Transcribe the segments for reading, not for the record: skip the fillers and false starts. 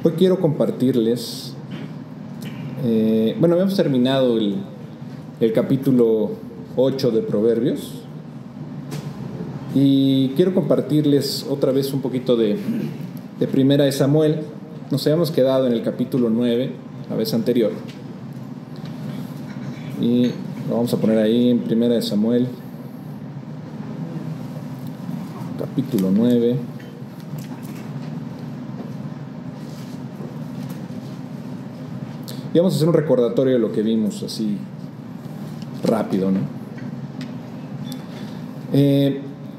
Hoy quiero compartirles, habíamos terminado el capítulo 8 de Proverbios y quiero compartirles otra vez un poquito de Primera de Samuel. Nos habíamos quedado en el capítulo 9 la vez anterior y lo vamos a poner ahí en Primera de Samuel, capítulo 9. Y vamos a hacer un recordatorio de lo que vimos así rápido, ¿no?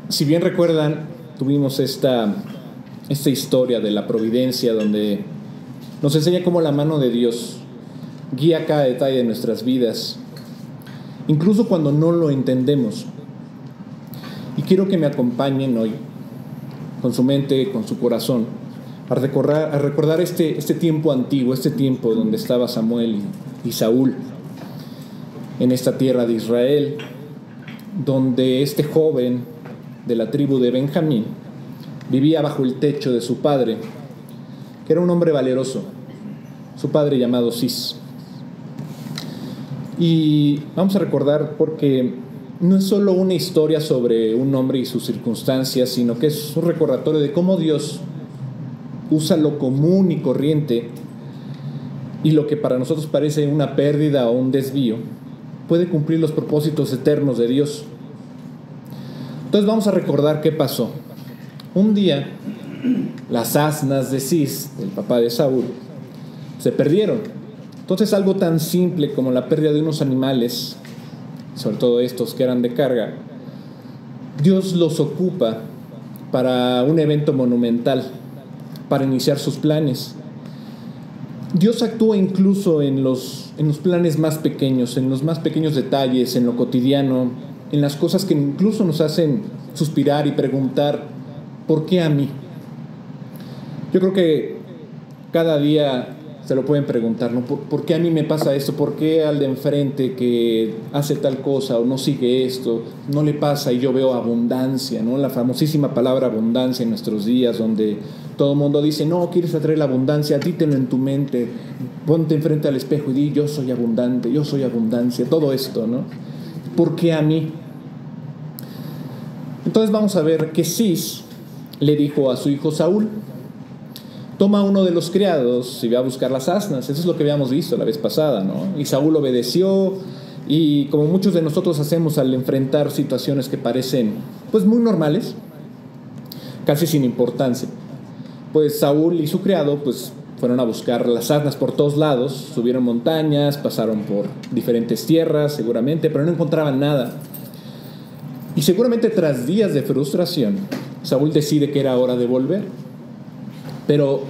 Si bien recuerdan, tuvimos esta historia de la providencia donde nos enseña cómo la mano de Dios guía cada detalle de nuestras vidas, incluso cuando no lo entendemos. Y quiero que me acompañen hoy, con su mente, con su corazón, a recordar este tiempo antiguo, este tiempo donde estaba Samuel y Saúl en esta tierra de Israel, donde este joven de la tribu de Benjamín vivía bajo el techo de su padre, que era un hombre valeroso, su padre llamado Cis. Y vamos a recordar porque no es solo una historia sobre un hombre y sus circunstancias, sino que es un recordatorio de cómo Dios usa lo común y corriente y lo que para nosotros parece una pérdida o un desvío puede cumplir los propósitos eternos de Dios. Entonces vamos a recordar qué pasó. Un día las asnas de Cis, el papá de Saúl, se perdieron. Entonces algo tan simple como la pérdida de unos animales, sobre todo estos que eran de carga, Dios los ocupa para un evento monumental, para iniciar sus planes. Dios actúa incluso en los planes más pequeños, en los más pequeños detalles, en lo cotidiano, en las cosas que incluso nos hacen suspirar y preguntar, ¿por qué a mí? Yo creo que cada día se lo pueden preguntar, ¿no? ¿Por qué a mí me pasa esto? ¿Por qué al de enfrente que hace tal cosa o no sigue esto no le pasa y yo veo abundancia, ¿no? La famosísima palabra abundancia en nuestros días, donde todo el mundo dice, no, quieres atraer la abundancia, dítelo en tu mente, ponte enfrente al espejo y di, yo soy abundante, yo soy abundancia, todo esto, ¿no? ¿Por qué a mí? Entonces vamos a ver que Cis le dijo a su hijo Saúl, toma uno de los criados y ve a buscar las asnas. Eso es lo que habíamos visto la vez pasada, ¿no? Y Saúl obedeció, y como muchos de nosotros hacemos al enfrentar situaciones que parecen pues muy normales, casi sin importancia, pues Saúl y su criado pues fueron a buscar las asnas por todos lados, subieron montañas, pasaron por diferentes tierras seguramente, pero no encontraban nada. Y seguramente tras días de frustración, Saúl decide que era hora de volver. Pero,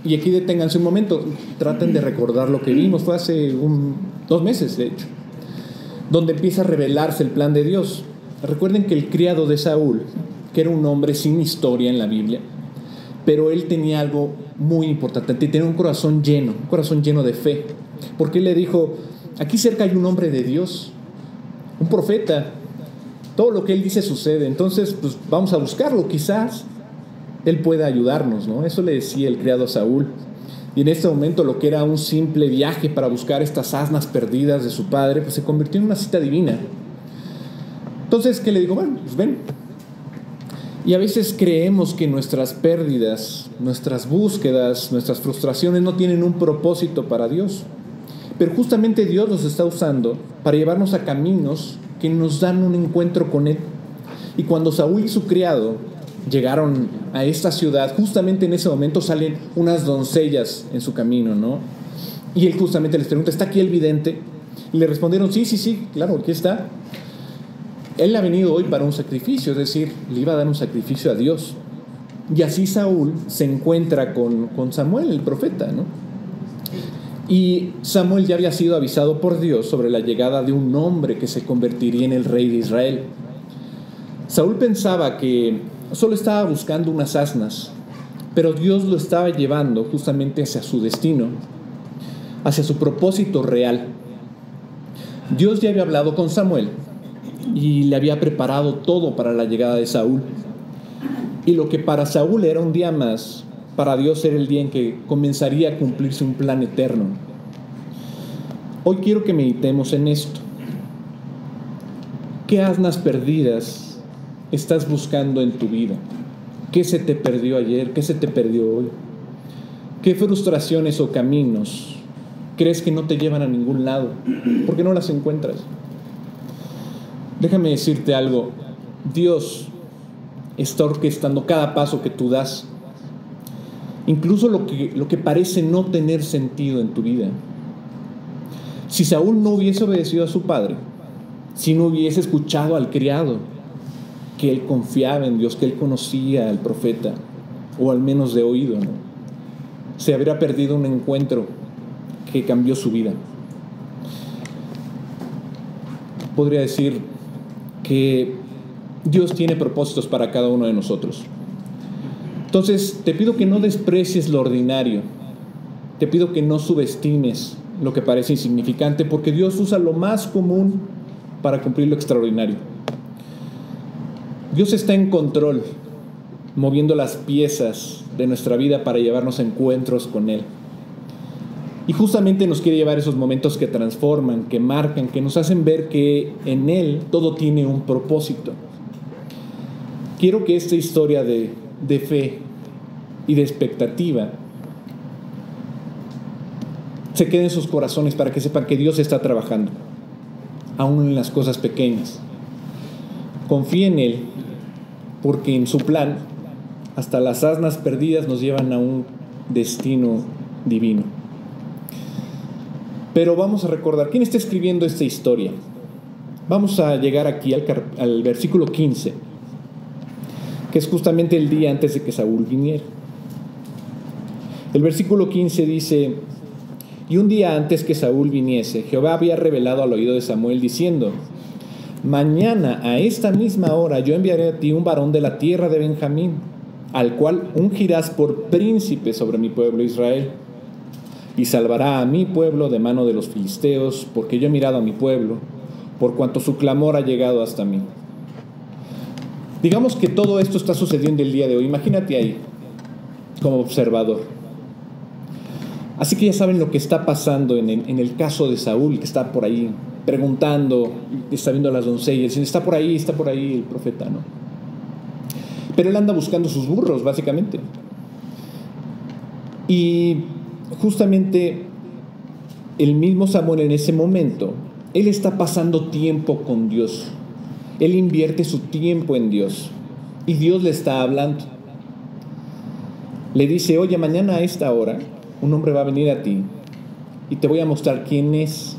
y aquí deténganse un momento, traten de recordar lo que vimos, fue hace 2 meses de hecho, donde empieza a revelarse el plan de Dios. Recuerden que el criado de Saúl, que era un hombre sin historia en la Biblia, pero él tenía algo muy importante, tenía un corazón lleno de fe, porque él le dijo, aquí cerca hay un hombre de Dios, un profeta, todo lo que él dice sucede, entonces pues vamos a buscarlo, quizás él puede ayudarnos, ¿no? Eso le decía el criado a Saúl. Y en este momento lo que era un simple viaje para buscar estas asnas perdidas de su padre, pues se convirtió en una cita divina. Entonces, ¿qué le digo? Bueno, pues ven. Y a veces creemos que nuestras pérdidas, nuestras búsquedas, nuestras frustraciones no tienen un propósito para Dios. Pero justamente Dios los está usando para llevarnos a caminos que nos dan un encuentro con Él. Y cuando Saúl y su criado llegaron a esta ciudad, justamente en ese momento salen unas doncellas en su camino, ¿no? Y él justamente les pregunta, ¿está aquí el vidente? Y le respondieron, sí, claro, aquí está. Él ha venido hoy para un sacrificio, es decir, le iba a dar un sacrificio a Dios. Y así Saúl se encuentra con Samuel, el profeta, ¿no? Y Samuel ya había sido avisado por Dios sobre la llegada de un hombre que se convertiría en el rey de Israel. Saúl pensaba que solo estaba buscando unas asnas, pero Dios lo estaba llevando justamente hacia su destino, hacia su propósito real. Dios ya había hablado con Samuel y le había preparado todo para la llegada de Saúl. Y lo que para Saúl era un día más, para Dios era el día en que comenzaría a cumplirse un plan eterno. Hoy quiero que meditemos en esto. ¿Qué asnas perdidas estás buscando en tu vida? ¿Qué se te perdió ayer? ¿Qué se te perdió hoy? ¿Qué frustraciones o caminos crees que no te llevan a ningún lado? ¿Por qué no las encuentras? Déjame decirte algo. Dios está orquestando cada paso que tú das, incluso lo que parece no tener sentido en tu vida. Si Saúl no hubiese obedecido a su padre, si no hubiese escuchado al criado, que él confiaba en Dios, que él conocía al profeta, o al menos de oído, ¿no?, se habría perdido un encuentro que cambió su vida. Podría decir que Dios tiene propósitos para cada uno de nosotros. Entonces, te pido que no desprecies lo ordinario. Te pido que no subestimes lo que parece insignificante, porque Dios usa lo más común para cumplir lo extraordinario. Dios está en control, moviendo las piezas de nuestra vida para llevarnos a encuentros con Él. Y justamente nos quiere llevar a esos momentos que transforman, que marcan, que nos hacen ver que en Él todo tiene un propósito. Quiero que esta historia de fe y de expectativa se quede en sus corazones para que sepan que Dios está trabajando, aún en las cosas pequeñas. Confía en Él, porque en su plan hasta las asnas perdidas nos llevan a un destino divino. Pero vamos a recordar, ¿quién está escribiendo esta historia? Vamos a llegar aquí al versículo 15, que es justamente el día antes de que Saúl viniera. El versículo 15 dice: y un día antes que Saúl viniese, Jehová había revelado al oído de Samuel diciendo: mañana a esta misma hora yo enviaré a ti un varón de la tierra de Benjamín, al cual ungirás por príncipe sobre mi pueblo Israel, y salvará a mi pueblo de mano de los filisteos, porque yo he mirado a mi pueblo, por cuanto su clamor ha llegado hasta mí. Digamos que todo esto está sucediendo el día de hoy. Imagínate ahí, como observador. Así que ya saben lo que está pasando en el caso de Saúl, que está por ahí preguntando, está viendo a las doncellas, está por ahí el profeta, ¿no? Pero él anda buscando sus burros, básicamente. Y justamente el mismo Samuel en ese momento, él está pasando tiempo con Dios. Él invierte su tiempo en Dios. Y Dios le está hablando. Le dice: oye, mañana a esta hora un hombre va a venir a ti y te voy a mostrar quién es.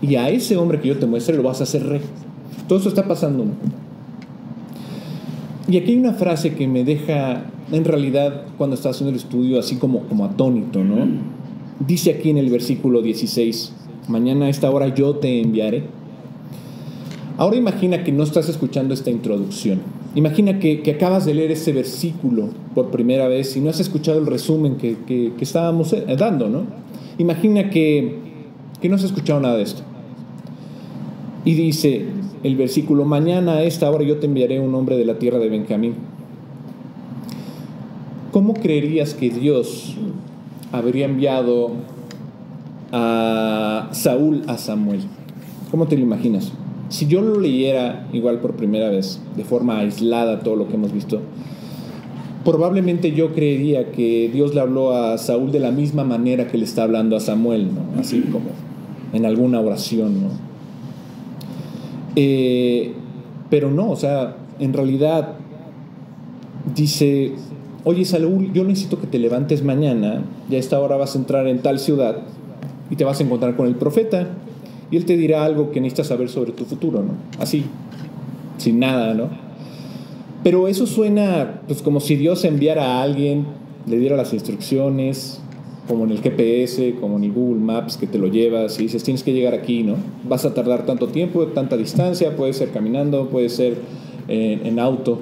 Y a ese hombre que yo te muestre lo vas a hacer rey. Todo eso está pasando. Y aquí hay una frase que me deja, en realidad, cuando estaba haciendo el estudio, así como atónito, ¿no? Dice aquí en el versículo 16: mañana a esta hora yo te enviaré. Ahora imagina que no estás escuchando esta introducción. Imagina que acabas de leer ese versículo por primera vez y no has escuchado el resumen que estábamos dando, ¿no? Imagina que no has escuchado nada de esto. Y dice el versículo: mañana a esta hora yo te enviaré un hombre de la tierra de Benjamín. ¿Cómo creerías que Dios habría enviado a Saúl a Samuel? ¿Cómo te lo imaginas? Si yo lo leyera igual por primera vez, de forma aislada, todo lo que hemos visto, probablemente yo creería que Dios le habló a Saúl de la misma manera que le está hablando a Samuel, ¿no? Así como en alguna oración, ¿no? Pero no, o sea, en realidad dice: oye, Saúl, yo necesito que te levantes mañana, y a esta hora vas a entrar en tal ciudad y te vas a encontrar con el profeta. Y él te dirá algo que necesitas saber sobre tu futuro, ¿no? Así, sin nada, ¿no? Pero eso suena pues como si Dios enviara a alguien, le diera las instrucciones, como en el GPS, como en el Google Maps, que te lo llevas y dices: tienes que llegar aquí, ¿no? Vas a tardar tanto tiempo, tanta distancia, puede ser caminando, puede ser en auto,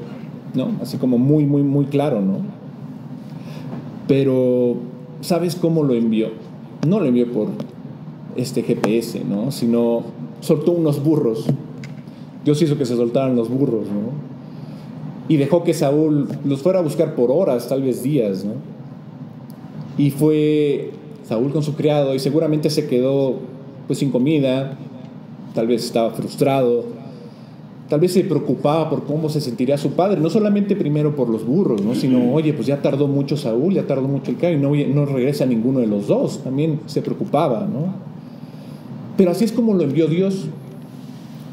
¿no? Así como muy, muy, muy claro, ¿no? Pero, ¿sabes cómo lo envió? No lo envió por este GPS, ¿no? Sino soltó unos burros. Dios hizo que se soltaran los burros, ¿no? Y dejó que Saúl los fuera a buscar por horas, tal vez días, ¿no? Y fue Saúl con su criado y seguramente se quedó pues sin comida, tal vez estaba frustrado, tal vez se preocupaba por cómo se sentiría su padre, no solamente primero por los burros, ¿no? Sino, oye, pues ya tardó mucho Saúl, ya tardó mucho el criado y no regresa ninguno de los dos, también se preocupaba, ¿no? Pero así es como lo envió Dios,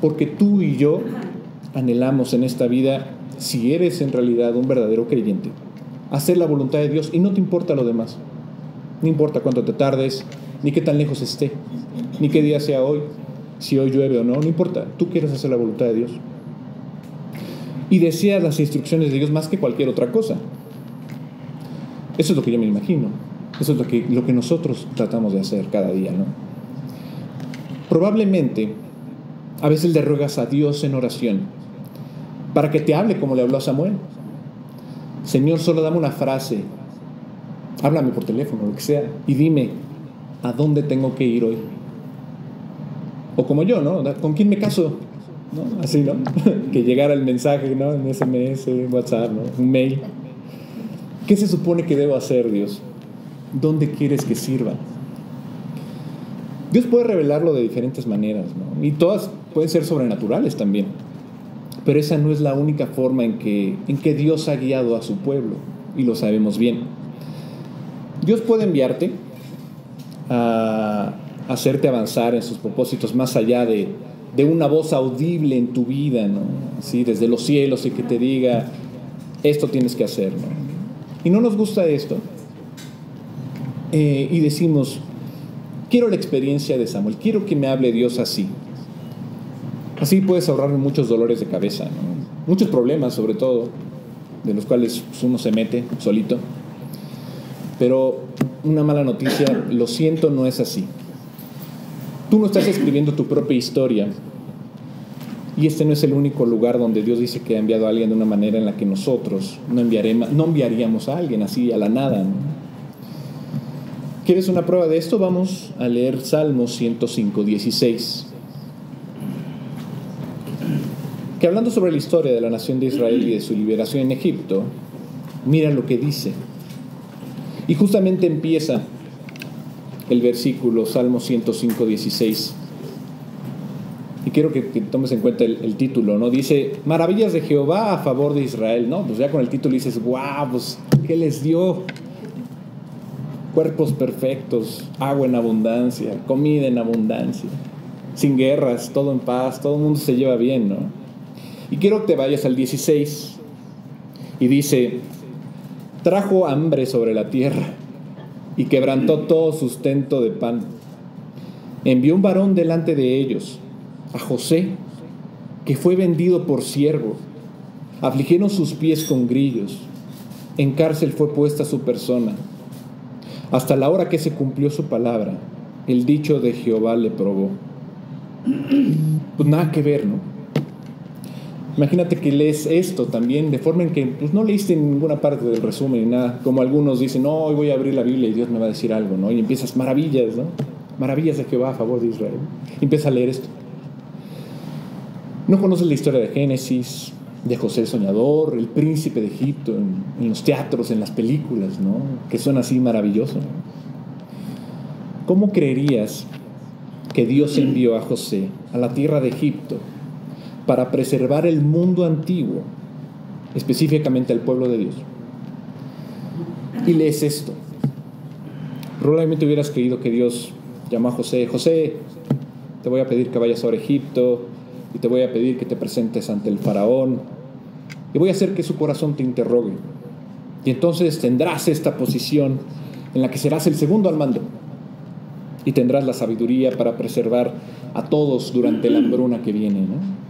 porque tú y yo anhelamos en esta vida, si eres en realidad un verdadero creyente, hacer la voluntad de Dios y no te importa lo demás. No importa cuánto te tardes, ni qué tan lejos esté, ni qué día sea hoy, si hoy llueve o no, no importa. Tú quieres hacer la voluntad de Dios. Y deseas las instrucciones de Dios más que cualquier otra cosa. Eso es lo que yo me imagino. Eso es lo que nosotros tratamos de hacer cada día, ¿no? Probablemente, a veces le ruegas a Dios en oración para que te hable como le habló a Samuel. Señor, solo dame una frase, háblame por teléfono, lo que sea, y dime a dónde tengo que ir hoy. O como yo, ¿no? ¿Con quién me caso? ¿No? Así, ¿no? Que llegara el mensaje, ¿no? En SMS, en WhatsApp, ¿no? Un mail. ¿Qué se supone que debo hacer, Dios? ¿Dónde quieres que sirva? Dios puede revelarlo de diferentes maneras, ¿no? Y todas pueden ser sobrenaturales también. Pero esa no es la única forma en que Dios ha guiado a su pueblo, y lo sabemos bien. Dios puede enviarte a hacerte avanzar en sus propósitos más allá de una voz audible en tu vida, ¿no? Así, desde los cielos, y que te diga, esto tienes que hacer, ¿no? Y no nos gusta esto. Y decimos, quiero la experiencia de Samuel, quiero que me hable Dios así. Así puedes ahorrarme muchos dolores de cabeza, ¿no? Muchos problemas, sobre todo, de los cuales uno se mete solito. Pero una mala noticia, lo siento, no es así. Tú no estás escribiendo tu propia historia. Y este no es el único lugar donde Dios dice que ha enviado a alguien de una manera en la que nosotros no enviaríamos a alguien así a la nada, ¿no? ¿Quieres una prueba de esto? Vamos a leer Salmo 105, 16. Que hablando sobre la historia de la nación de Israel y de su liberación en Egipto, mira lo que dice. Y justamente empieza el versículo, Salmo 105, 16. Y quiero que tomes en cuenta el título, ¿no? Dice, maravillas de Jehová a favor de Israel, ¿no? Pues ya con el título dices, ¡guau! Pues, ¿qué les dio? Cuerpos perfectos, agua en abundancia, comida en abundancia, sin guerras, todo en paz, todo el mundo se lleva bien, ¿no? Y quiero que te vayas al 16 y dice, trajo hambre sobre la tierra y quebrantó todo sustento de pan. Envió un varón delante de ellos, a José, que fue vendido por siervo. Afligieron sus pies con grillos. En cárcel fue puesta su persona. Hasta la hora que se cumplió su palabra, el dicho de Jehová le probó. Pues nada que ver, ¿no? Imagínate que lees esto también de forma en que pues, no leíste en ninguna parte del resumen ni nada, como algunos dicen, no, hoy voy a abrir la Biblia y Dios me va a decir algo, ¿no? Y empiezas, maravillas, ¿no? Maravillas de Jehová a favor de Israel. Y empiezas a leer esto. No conoces la historia de Génesis, de José el soñador, el príncipe de Egipto, en los teatros, en las películas, ¿no? Que son así maravillosos, ¿no? ¿Cómo creerías que Dios envió a José a la tierra de Egipto para preservar el mundo antiguo, específicamente al pueblo de Dios? Y lees esto. Probablemente hubieras creído que Dios llamó a José, José, te voy a pedir que vayas ahora a Egipto y te voy a pedir que te presentes ante el faraón y voy a hacer que su corazón te interrogue. Y entonces tendrás esta posición en la que serás el segundo al mando y tendrás la sabiduría para preservar a todos durante la hambruna que viene, ¿no?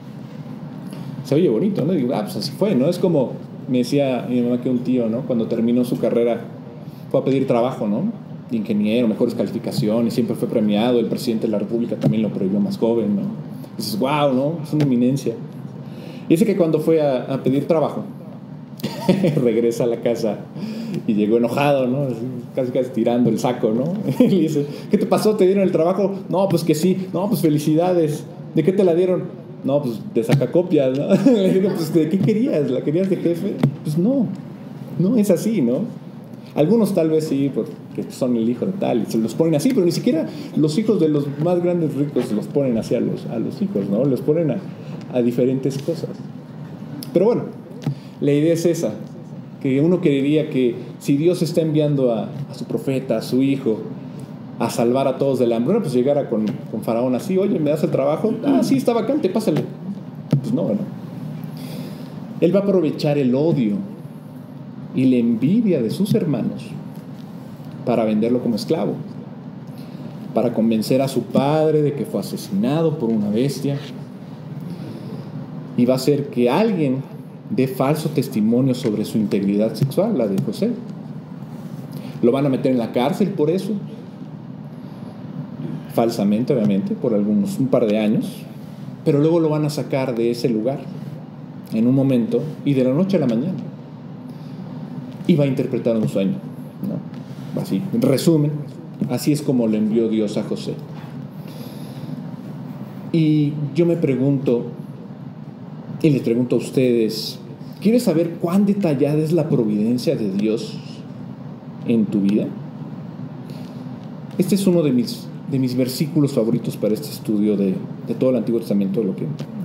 Se oye bonito, ¿no? Digo, pues así fue, ¿no? Es como me decía mi mamá que un tío, ¿no? Cuando terminó su carrera fue a pedir trabajo, ¿no? De ingeniero, mejores calificaciones, siempre fue premiado, el presidente de la República también lo prohibió más joven, ¿no? Y dices, wow, ¿no? Es una eminencia. Y dice que cuando fue a pedir trabajo, regresa a la casa y llegó enojado, ¿no? Casi tirando el saco, ¿no? Y le dice, ¿qué te pasó? ¿Te dieron el trabajo? No, pues que sí. No, pues felicidades. ¿De qué te la dieron? No, pues de sacacopias, ¿no? Le digo, pues ¿de qué querías? ¿La querías de jefe? Pues no es así, ¿no? Algunos tal vez sí, que son el hijo de tal, y se los ponen así, pero ni siquiera los hijos de los más grandes ricos los ponen así a los hijos, ¿no? Los ponen a diferentes cosas. Pero bueno, la idea es esa, que uno creería que si Dios está enviando a su profeta, a su hijo, a salvar a todos del hambre, pues llegara con Faraón así: oye, ¿me das el trabajo? Ah, sí, está vacante, pásale. Pues no, ¿no? Él va a aprovechar el odio y la envidia de sus hermanos para venderlo como esclavo, para convencer a su padre de que fue asesinado por una bestia, y va a hacer que alguien dé falso testimonio sobre su integridad sexual, la de José. Lo van a meter en la cárcel por eso, falsamente obviamente, por un par de años, pero luego lo van a sacar de ese lugar en un momento, y de la noche a la mañana, y va a interpretar un sueño, ¿no? Así, en resumen, así es como le envió Dios a José. Y yo me pregunto, y les pregunto a ustedes: ¿quieres saber cuán detallada es la providencia de Dios en tu vida? Este es uno de mis versículos favoritos para este estudio de todo el Antiguo Testamento,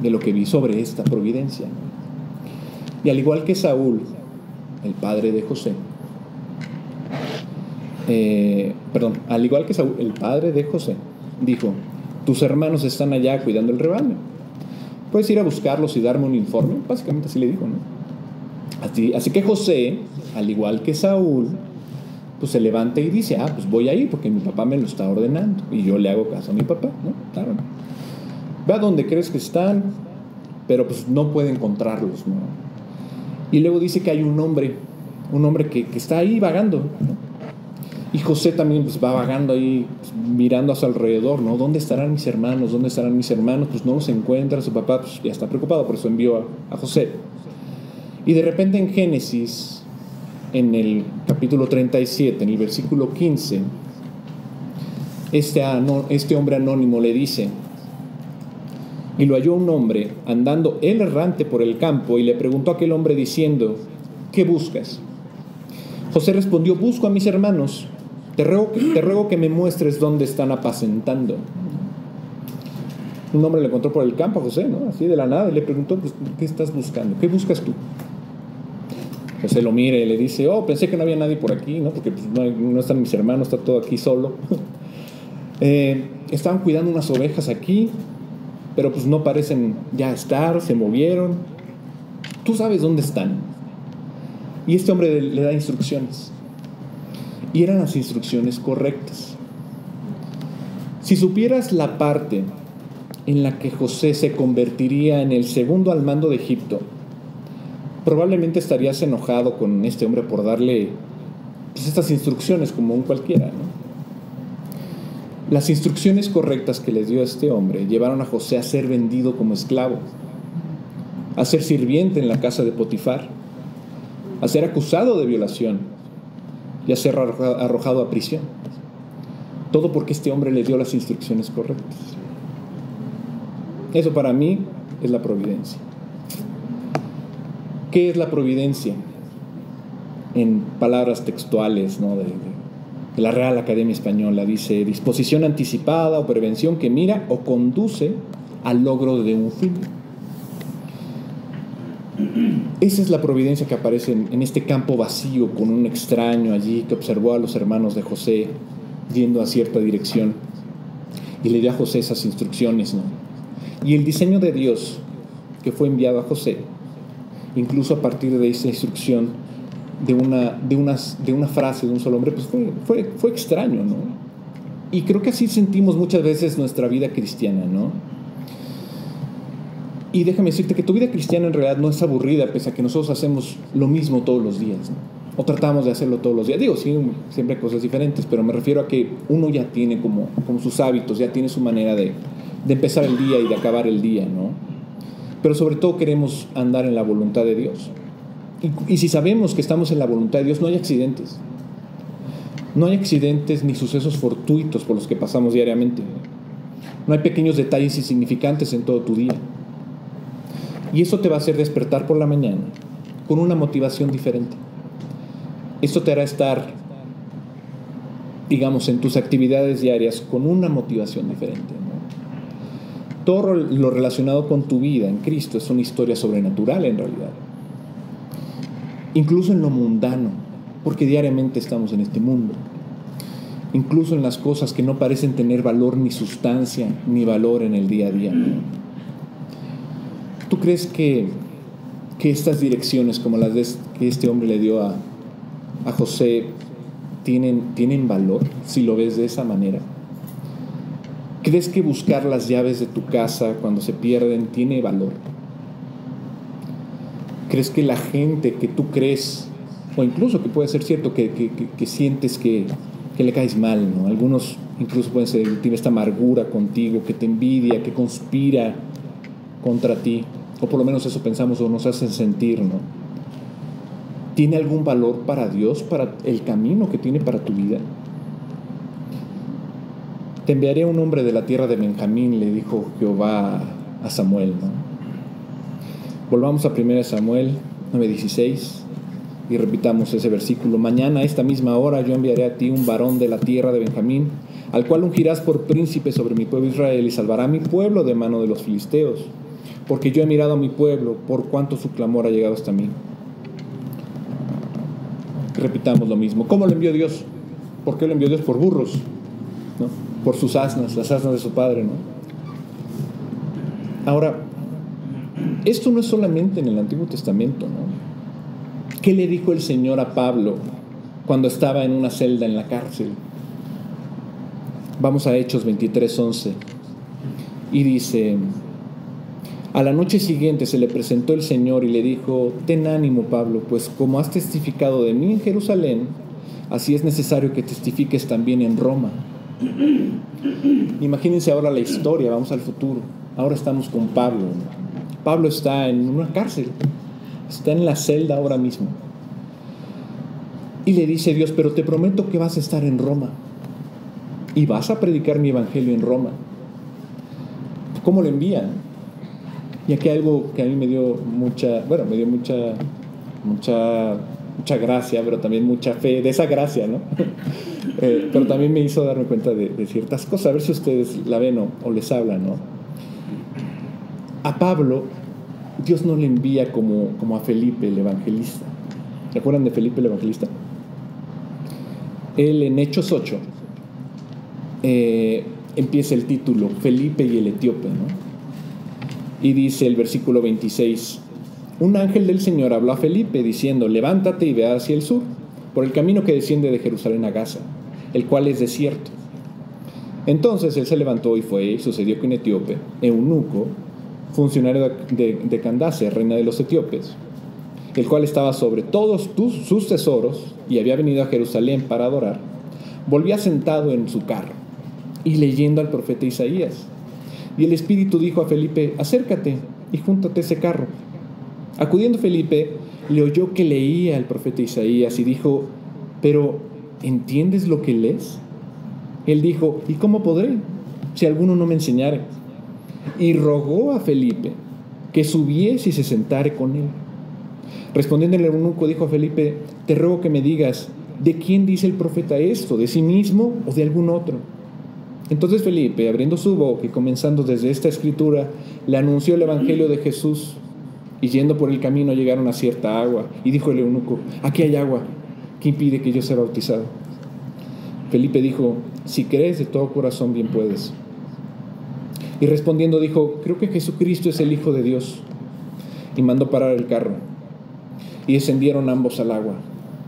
de lo que vi sobre esta providencia. Y al igual que Saúl, el padre de José, al igual que Saúl, el padre de José, dijo: tus hermanos están allá cuidando el rebaño, puedes ir a buscarlos y darme un informe. Básicamente así le dijo, ¿no? Así que José, al igual que Saúl, pues se levanta y dice: pues voy a ir porque mi papá me lo está ordenando y yo le hago caso a mi papá, ¿no? Claro, ¿no? Ve a donde crees que están, pero pues no puede encontrarlos, ¿no? Y luego dice que hay un hombre que está ahí vagando, ¿no? Y José también pues va vagando ahí, pues, mirando a su alrededor, ¿no? ¿Dónde estarán mis hermanos? ¿Dónde estarán mis hermanos? Pues no los encuentra. Su papá pues ya está preocupado, por eso envió a José. Y de repente en Génesis, en el capítulo 37, en el versículo 15, este hombre anónimo le dice: y lo halló un hombre andando él errante por el campo, y le preguntó a aquel hombre diciendo: ¿qué buscas? José respondió: busco a mis hermanos, te ruego que me muestres dónde están apacentando. Un hombre le encontró por el campo a José, ¿no? Así de la nada, y le preguntó: pues, ¿qué estás buscando? ¿Qué buscas tú? José lo mira y le dice: pensé que no había nadie por aquí, ¿no? Porque pues, no están mis hermanos, está todo aquí solo. Estaban cuidando unas ovejas aquí, pero pues no parecen ya estar, se movieron. Tú sabes dónde están. Y este hombre le da instrucciones, y eran las instrucciones correctas. Si supieras la parte en la que José se convertiría en el segundo al mando de Egipto, probablemente estarías enojado con este hombre por darle pues, estas instrucciones como un cualquiera, ¿no? Las instrucciones correctas que les dio este hombre llevaron a José a ser vendido como esclavo, a ser sirviente en la casa de Potifar, a ser acusado de violación y a ser arrojado a prisión. Todo porque este hombre le dio las instrucciones correctas. Eso para mí es la providencia. ¿Qué es la providencia? En palabras textuales, ¿no? de la Real Academia Española, dice: disposición anticipada o prevención que mira o conduce al logro de un fin. Esa es la providencia que aparece en este campo vacío, con un extraño allí que observó a los hermanos de José yendo a cierta dirección y le dio a José esas instrucciones, ¿no? Y el diseño de Dios que fue enviado a José, incluso a partir de esa instrucción, de una frase de un solo hombre, pues fue extraño, ¿no? Y creo que así sentimos muchas veces nuestra vida cristiana, ¿no? Y déjame decirte que tu vida cristiana en realidad no es aburrida, pese a que nosotros hacemos lo mismo todos los días, ¿no? O tratamos de hacerlo todos los días. Digo, sí, siempre hay cosas diferentes, pero me refiero a que uno ya tiene como sus hábitos, ya tiene su manera de empezar el día y de acabar el día, ¿no? Pero sobre todo queremos andar en la voluntad de Dios. Y si sabemos que estamos en la voluntad de Dios, no hay accidentes. No hay accidentes ni sucesos fortuitos por los que pasamos diariamente. No hay pequeños detalles insignificantes en todo tu día. Y eso te va a hacer despertar por la mañana con una motivación diferente. Esto te hará estar digamos, en tus actividades diarias con una motivación diferente, ¿no? Todo lo relacionado con tu vida en Cristo es una historia sobrenatural en realidad. Incluso en lo mundano, porque diariamente estamos en este mundo. Incluso en las cosas que no parecen tener valor ni sustancia ni valor en el día a día. ¿Tú crees que estas direcciones, como las que este hombre le dio a José, tienen valor si lo ves de esa manera? ¿Crees que buscar las llaves de tu casa cuando se pierden tiene valor? ¿Crees que la gente que tú crees, o incluso que puede ser cierto que sientes que le caes mal, ¿no? Algunos incluso pueden sentir esta amargura contigo, que te envidia, que conspira contra ti, o por lo menos eso pensamos o nos hacen sentir, ¿no? ¿Tiene algún valor para Dios, para el camino que tiene para tu vida? Te enviaré a un hombre de la tierra de Benjamín, le dijo Jehová a Samuel, ¿no? Volvamos a 1 Samuel 9:16 y repitamos ese versículo. Mañana a esta misma hora yo enviaré a ti un varón de la tierra de Benjamín, al cual ungirás por príncipe sobre mi pueblo Israel, y salvará a mi pueblo de mano de los filisteos, porque yo he mirado a mi pueblo, por cuanto su clamor ha llegado hasta mí. Repitamos lo mismo. ¿Cómo lo envió Dios? ¿Por qué lo envió Dios? Por burros, ¿no? Por sus asnas, las asnas de su padre, ¿no? Ahora, esto no es solamente en el Antiguo Testamento, ¿no? ¿Qué le dijo el Señor a Pablo cuando estaba en una celda en la cárcel? Vamos a Hechos 23:11 y dice: a la noche siguiente se le presentó el Señor y le dijo: ten ánimo, Pablo, pues como has testificado de mí en Jerusalén, así es necesario que testifiques también en Roma. Imagínense ahora la historia, vamos al futuro. Ahora estamos con Pablo. Pablo está en una cárcel, está en la celda ahora mismo. Y le dice Dios: pero te prometo que vas a estar en Roma y vas a predicar mi evangelio en Roma. ¿Cómo lo envían? Y aquí algo que a mí me dio mucha gracia, pero también mucha fe de esa gracia, ¿no? Pero también me hizo darme cuenta de ciertas cosas, a ver si ustedes la ven o les hablan, ¿no? A Pablo, Dios no le envía como a Felipe el evangelista. ¿Se acuerdan de Felipe el evangelista? Él en Hechos 8 empieza el título Felipe y el etíope, ¿no? Y dice el versículo 26: un ángel del Señor habló a Felipe diciendo: levántate y ve hacia el sur, por el camino que desciende de Jerusalén a Gaza, el cual es desierto. Entonces él se levantó y fue, y sucedió que un etíope, eunuco, funcionario de Candace, reina de los etíopes, el cual estaba sobre todos sus tesoros y había venido a Jerusalén para adorar, volvía sentado en su carro y leyendo al profeta Isaías. Y el Espíritu dijo a Felipe: acércate y júntate a ese carro. Acudiendo Felipe, le oyó que leía al profeta Isaías y dijo: pero ¿entiendes lo que lees? Él dijo: ¿y cómo podré, si alguno no me enseñare? Y rogó a Felipe que subiese y se sentare con él. Respondiendo el eunuco, dijo a Felipe: te ruego que me digas, ¿de quién dice el profeta esto? ¿De sí mismo o de algún otro? Entonces Felipe, abriendo su boca y comenzando desde esta escritura, le anunció el evangelio de Jesús. Y yendo por el camino llegaron a cierta agua, y dijo el eunuco: aquí hay agua, ¿qué impide que yo sea bautizado? Felipe dijo: si crees de todo corazón, bien puedes. Y respondiendo dijo: creo que Jesucristo es el Hijo de Dios. Y mandó parar el carro. Y descendieron ambos al agua,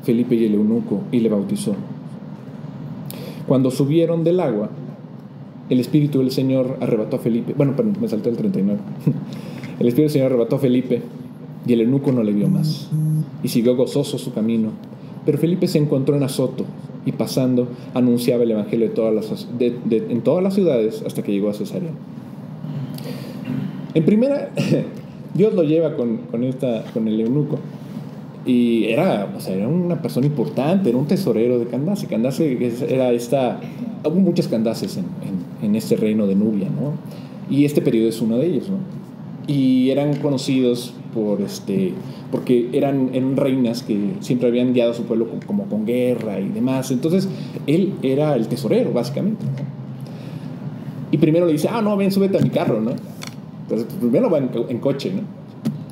Felipe y el eunuco, y le bautizó. Cuando subieron del agua, el Espíritu del Señor arrebató a Felipe. Bueno, perdón, me salté el 39. El Espíritu del Señor arrebató a Felipe, y el eunuco no le vio más, y siguió gozoso su camino. Pero Felipe se encontró en Azoto, y pasando, anunciaba el evangelio en todas las ciudades hasta que llegó a Cesarea. En primera, Dios lo lleva con el eunuco. Y era una persona importante, era un tesorero de Candace. Candace era hubo muchas Candaces en este reino de Nubia, ¿no? Y este periodo es uno de ellos, ¿no? Y eran conocidos porque eran reinas que siempre habían guiado a su pueblo como con guerra y demás. Entonces, él era el tesorero, básicamente, ¿no? Y primero le dice, no, ven, súbete a mi carro, ¿no? Entonces, primero va en coche, ¿no?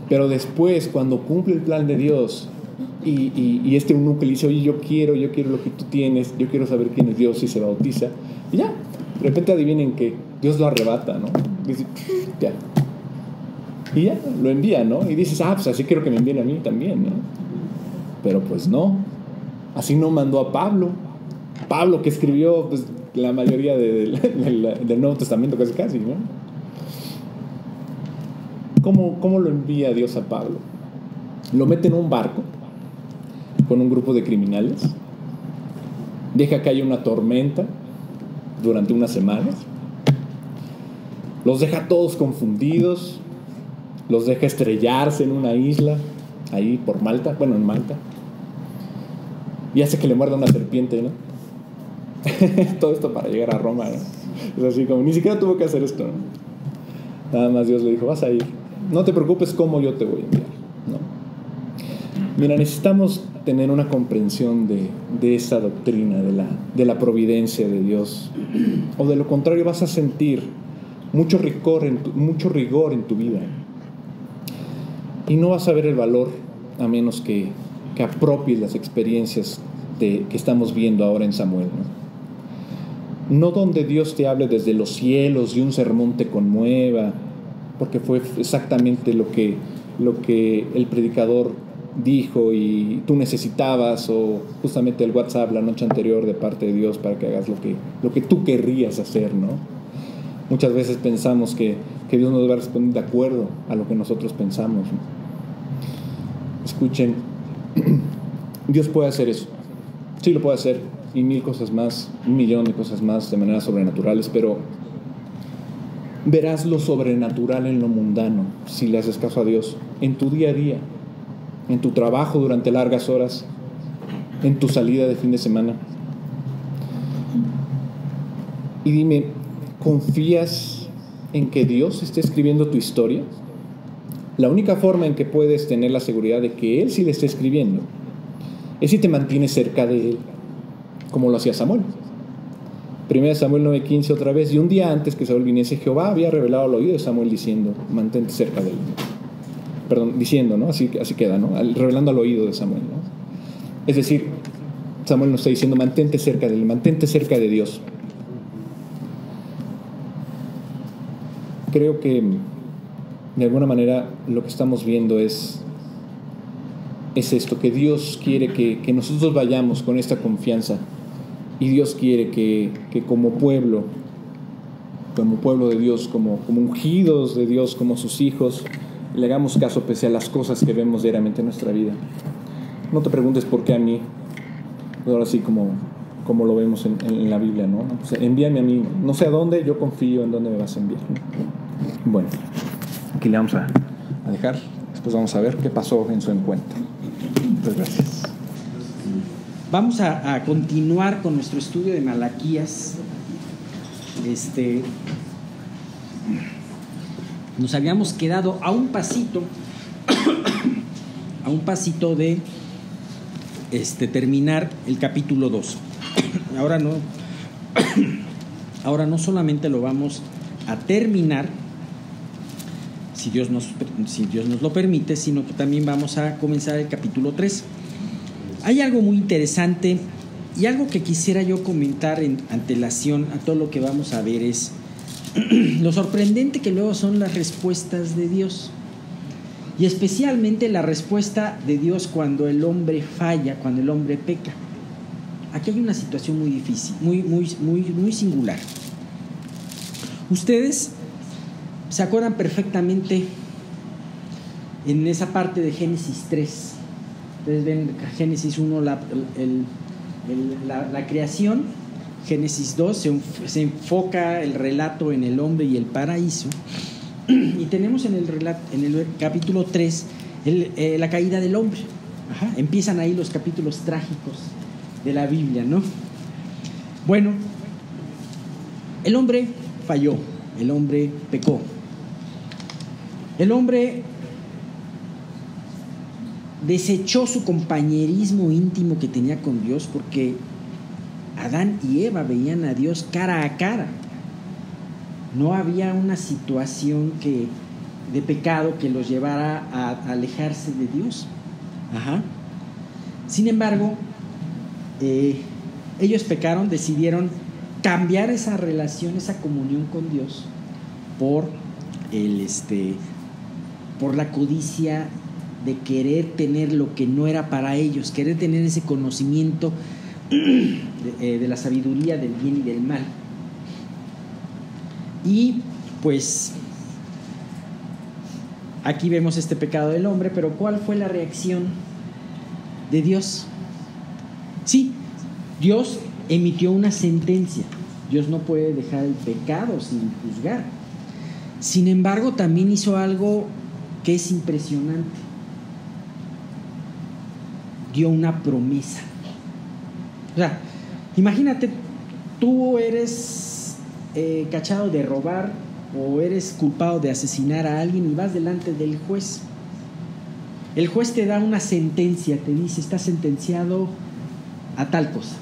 Pero después, cuando cumple el plan de Dios y este eunuco le dice, oye, yo quiero lo que tú tienes, yo quiero saber quién es Dios, y se bautiza, y ya, de repente adivinen que Dios lo arrebata, ¿no? Dice, ya. Y ya, lo envía, ¿no? Y dices, pues así quiero que me envíen a mí también, ¿no? Pero pues no, así no mandó a Pablo. Pablo, que escribió pues la mayoría del Nuevo Testamento, casi, ¿no? ¿Cómo lo envía Dios a Pablo? Lo mete en un barco con un grupo de criminales, deja que haya una tormenta durante unas semanas, los deja todos confundidos, los deja estrellarse en una isla ahí por Malta, en Malta, y hace que le muerda una serpiente, ¿no? Todo esto para llegar a Roma, ¿no? Es así como, ni siquiera tuvo que hacer esto, ¿no? Nada más Dios le dijo, vas a ir, no te preocupes, cómo yo te voy a enviar, ¿no? Mira, necesitamos tener una comprensión de esta doctrina de la providencia de Dios, o de lo contrario vas a sentir mucho rigor en tu vida, y no vas a ver el valor a menos que apropies las experiencias que estamos viendo ahora en Samuel, ¿no? Donde Dios te hable desde los cielos y un sermón te conmueva, porque fue exactamente lo que el predicador dijo y tú necesitabas, o justamente el WhatsApp la noche anterior de parte de Dios para que hagas lo que tú querrías hacer, ¿no? Muchas veces pensamos que Dios nos va a responder de acuerdo a lo que nosotros pensamos, ¿no? Escuchen, Dios puede hacer eso, sí lo puede hacer, y mil cosas más, 1,000,000 de cosas más de maneras sobrenaturales, pero verás lo sobrenatural en lo mundano si le haces caso a Dios, en tu día a día, en tu trabajo durante largas horas, en tu salida de fin de semana. Y dime, ¿confías en que Dios esté escribiendo tu historia? La única forma en que puedes tener la seguridad de que Él sí le está escribiendo es si te mantienes cerca de Él, como lo hacía Samuel. 1 Samuel 9:15 otra vez, y un día antes que Saúl viniese, Jehová había revelado al oído de Samuel diciendo, mantente cerca de Él. Perdón, diciendo, ¿no? Así queda, ¿no? Revelando al oído de Samuel, ¿no? Es decir, Samuel nos está diciendo, mantente cerca de Él, mantente cerca de Dios. Creo que de alguna manera lo que estamos viendo es esto, que Dios quiere que nosotros vayamos con esta confianza, y Dios quiere que como pueblo de Dios, como ungidos de Dios, como sus hijos, le hagamos caso pese a las cosas que vemos diariamente en nuestra vida. No te preguntes por qué a mí, ahora sí como lo vemos en la Biblia, ¿no? O sea, envíame a mí, no sé a dónde, yo confío en dónde me vas a enviar, ¿no? Bueno, aquí le vamos a dejar, después vamos a ver qué pasó en su encuentro. Muchas gracias. Vamos a continuar con nuestro estudio de Malaquías. Nos habíamos quedado a un pasito de terminar el capítulo 2. Ahora no solamente lo vamos a terminar, si Dios nos lo permite, sino que también vamos a comenzar el capítulo 3. Hay algo muy interesante y algo que quisiera yo comentar en antelación a todo lo que vamos a ver es lo sorprendente que luego son las respuestas de Dios, y especialmente la respuesta de Dios cuando el hombre falla, cuando el hombre peca. Aquí hay una situación muy difícil, muy singular. Ustedes se acuerdan perfectamente en esa parte de Génesis 3. Ustedes ven Génesis 1 la creación, Génesis 2 se enfoca el relato en el hombre y el paraíso, y tenemos en el capítulo 3 la caída del hombre. Empiezan ahí los capítulos trágicos de la Biblia, ¿no? Bueno, el hombre falló, el hombre pecó, el hombre desechó su compañerismo íntimo que tenía con Dios, porque Adán y Eva veían a Dios cara a cara. No había una situación de pecado que los llevara a alejarse de Dios. Ajá. Sin embargo, ellos pecaron, decidieron cambiar esa relación, esa comunión con Dios por la codicia de querer tener lo que no era para ellos, querer tener ese conocimiento de la sabiduría del bien y del mal. Y pues aquí vemos este pecado del hombre, pero ¿cuál fue la reacción de Dios? Sí, Dios emitió una sentencia. Dios no puede dejar el pecado sin juzgar. Sin embargo, también hizo algo que es impresionante. Dio una promesa. O sea, imagínate, tú eres cachado de robar o eres culpado de asesinar a alguien y vas delante del juez. El juez te da una sentencia, te dice, estás sentenciado a tal cosa,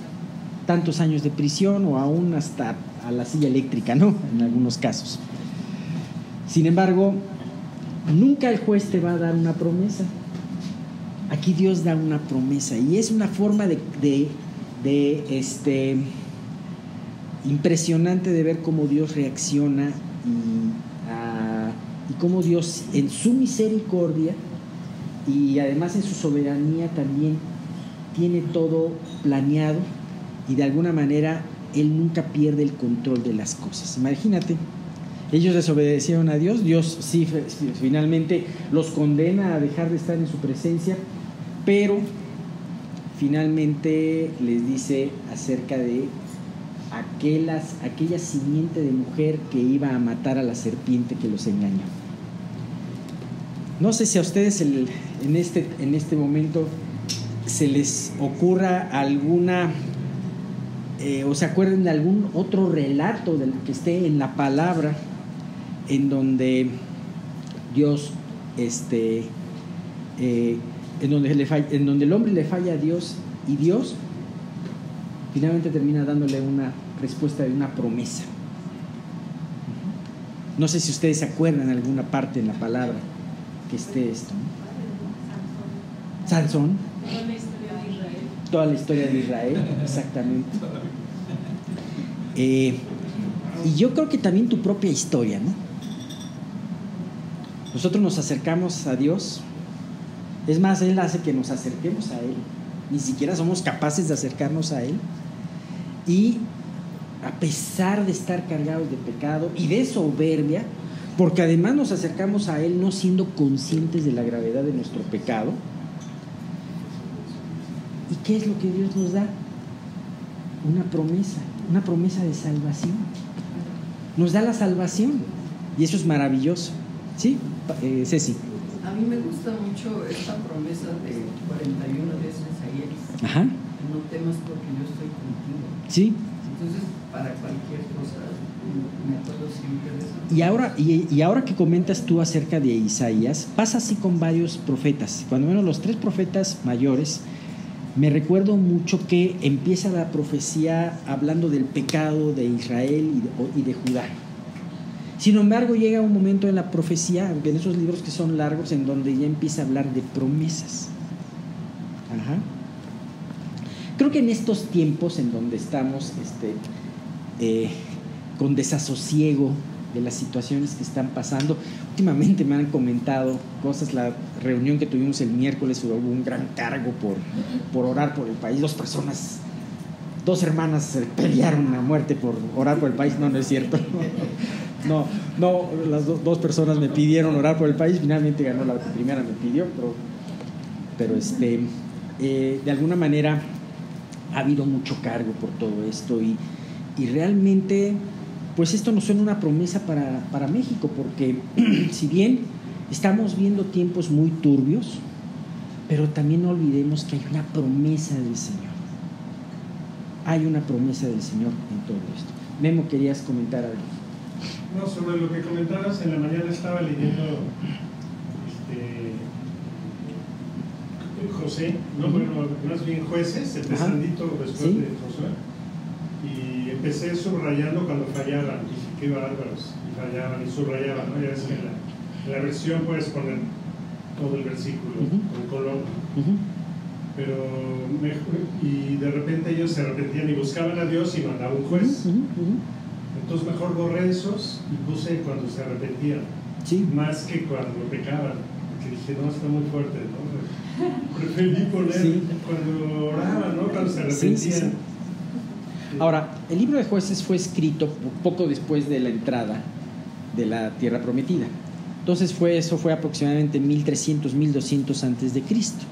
tantos años de prisión o aún hasta a la silla eléctrica, ¿no? En algunos casos. Sin embargo, nunca el juez te va a dar una promesa. Aquí Dios da una promesa y es una forma impresionante de ver cómo Dios reacciona y cómo Dios en su misericordia y además en su soberanía también tiene todo planeado y de alguna manera Él nunca pierde el control de las cosas. Imagínate, ellos desobedecieron a Dios, Dios sí finalmente los condena a dejar de estar en su presencia, pero finalmente les dice acerca de aquella simiente de mujer que iba a matar a la serpiente que los engañó. No sé si a ustedes en este momento se les ocurra alguna o se acuerden de algún otro relato del que esté en la palabra en donde Dios en donde el hombre le falla a Dios y Dios finalmente termina dándole una respuesta de una promesa. No sé si ustedes se acuerdan de alguna parte en la palabra que esté esto, ¿no? Sansón. Toda la historia de Israel, exactamente. Y yo creo que también tu propia historia, ¿no? Nosotros nos acercamos a Dios. Es más, Él hace que nos acerquemos a Él. Ni siquiera somos capaces de acercarnos a Él. Y a pesar de estar cargados de pecado y de soberbia, porque además nos acercamos a Él no siendo conscientes de la gravedad de nuestro pecado. ¿Y qué es lo que Dios nos da? Una promesa de salvación. Nos da la salvación y eso es maravilloso. ¿Sí? Ceci. A mí me gusta mucho esta promesa de 41 veces ahí. Ajá. No temas porque yo estoy contigo. Sí. Entonces, para cualquier cosa, me acuerdo siempre de eso. Y ahora que comentas tú acerca de Isaías, pasa así con varios profetas. Cuando menos los 3 profetas mayores, me recuerdo mucho que empieza la profecía hablando del pecado de Israel y de Judá. Sin embargo, llega un momento en la profecía, en esos libros que son largos, en donde ya empieza a hablar de promesas. Ajá. Creo que en estos tiempos en donde estamos con desasosiego de las situaciones que están pasando, últimamente me han comentado cosas. La reunión que tuvimos el miércoles hubo un gran cargo por orar por el país. 2 hermanas se pelearon a muerte por orar por el país. No es cierto. No, las 2 personas me pidieron orar por el país. Finalmente ganó la primera, me pidió, pero de alguna manera ha habido mucho cargo por todo esto y realmente pues esto nos suena una promesa para México, porque si bien estamos viendo tiempos muy turbios, pero también no olvidemos que hay una promesa del Señor. Hay una promesa del Señor en todo esto. Memo, ¿querías comentar algo? No, sobre lo que comentabas, en la mañana estaba leyendo José, no, bueno, más bien Jueces, empezandito después ¿Sí? de Josué. Y empecé subrayando cuando fallaban. Dije, qué bárbaros. Y fallaban y subrayaban, ¿no? Ya ves que en la versión puedes poner todo el versículo con color. Pero y de repente ellos se arrepentían y buscaban a Dios y mandaba un juez. Entonces mejor borré esos y puse cuando se arrepentían, Sí. más que cuando pecaban, porque dije, no, está muy fuerte, ¿no? Preferí poner cuando oraban, ¿no? Cuando se arrepentían. Sí. Ahora, el libro de Jueces fue escrito poco después de la entrada de la Tierra Prometida. Entonces eso fue aproximadamente 1300, 1200 antes de Cristo.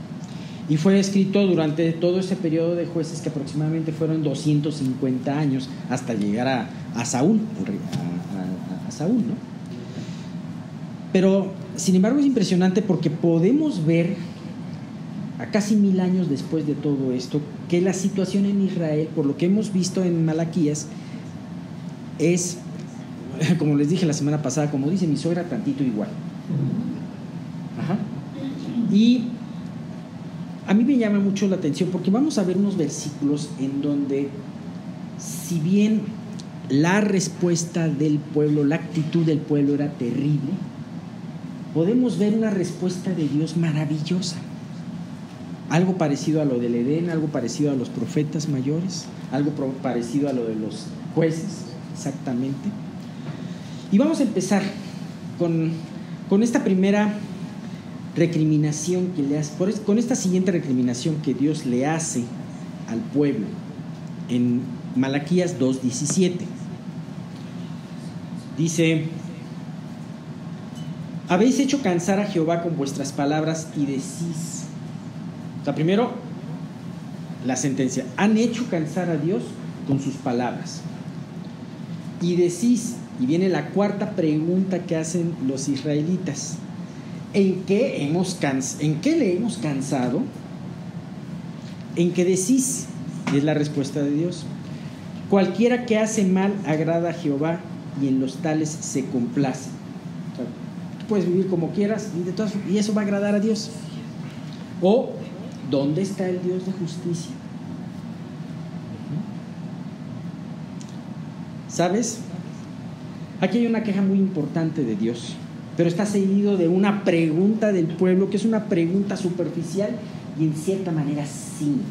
Y fue escrito durante todo ese periodo de jueces, que aproximadamente fueron 250 años, hasta llegar a Saúl, a Saúl, ¿no? Pero, sin embargo, es impresionante porque podemos ver, a casi 1000 años después de todo esto, que la situación en Israel, por lo que hemos visto en Malaquías, es, como les dije la semana pasada, como dice mi suegra, tantito igual. Ajá. Y a mí me llama mucho la atención porque vamos a ver unos versículos en donde, si bien la respuesta del pueblo, la actitud del pueblo era terrible, podemos ver una respuesta de Dios maravillosa. Algo parecido a lo del Edén, algo parecido a los profetas mayores, algo parecido a lo de los jueces, exactamente. Y vamos a empezar con esta primera recriminación que le hace, con esta siguiente recriminación que Dios le hace al pueblo en Malaquías 2:17. Dice: habéis hecho cansar a Jehová con vuestras palabras y decís. O sea, primero la sentencia: han hecho cansar a Dios con sus palabras y decís. Y viene la cuarta pregunta que hacen los israelitas: ¿en qué le hemos cansado? ¿En qué decís? Y es la respuesta de Dios: cualquiera que hace mal agrada a Jehová, y en los tales se complace. O sea, tú puedes vivir como quieras y eso va a agradar a Dios. O, ¿dónde está el Dios de justicia? ¿Sabes? Aquí hay una queja muy importante de Dios, pero está seguido de una pregunta del pueblo, que es una pregunta superficial y en cierta manera cínica.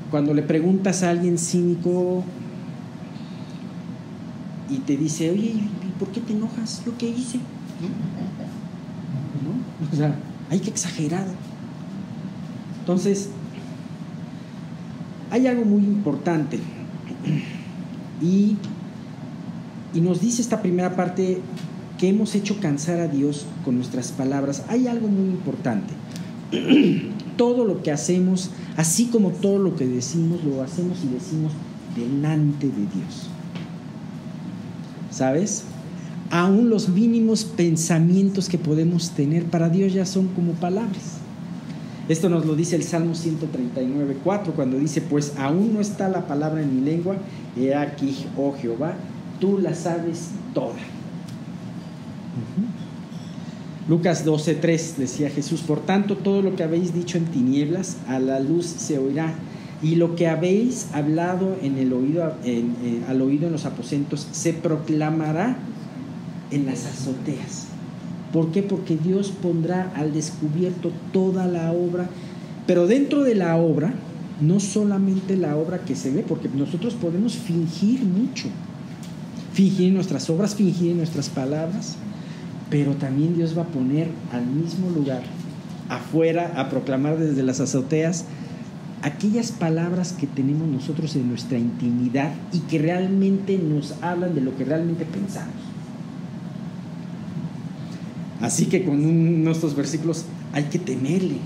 Cuando le preguntas a alguien cínico y te dice: oye, ¿y por qué te enojas? ¿Lo que hice? ¿No? O sea, hay que exagerar. Entonces, hay algo muy importante. Y nos dice esta primera parte que hemos hecho cansar a Dios con nuestras palabras. Hay algo muy importante. Todo lo que hacemos, así como todo lo que decimos, lo hacemos y decimos delante de Dios. ¿Sabes? Aún los mínimos pensamientos que podemos tener para Dios ya son como palabras. Esto nos lo dice el Salmo 139:4, cuando dice: pues aún no está la palabra en mi lengua, he aquí, oh Jehová, tú la sabes toda. Lucas 12:3 decía Jesús: por tanto, todo lo que habéis dicho en tinieblas, a la luz se oirá, y lo que habéis hablado en el oído, al oído en los aposentos, se proclamará en las azoteas. ¿Por qué? Porque Dios pondrá al descubierto toda la obra, pero dentro de la obra, no solamente la obra que se ve, porque nosotros podemos fingir mucho, fingir en nuestras obras, fingir en nuestras palabras, pero también Dios va a poner al mismo lugar, afuera, a proclamar desde las azoteas aquellas palabras que tenemos nosotros en nuestra intimidad y que realmente nos hablan de lo que realmente pensamos. Así que con nuestros versículos hay que temerle.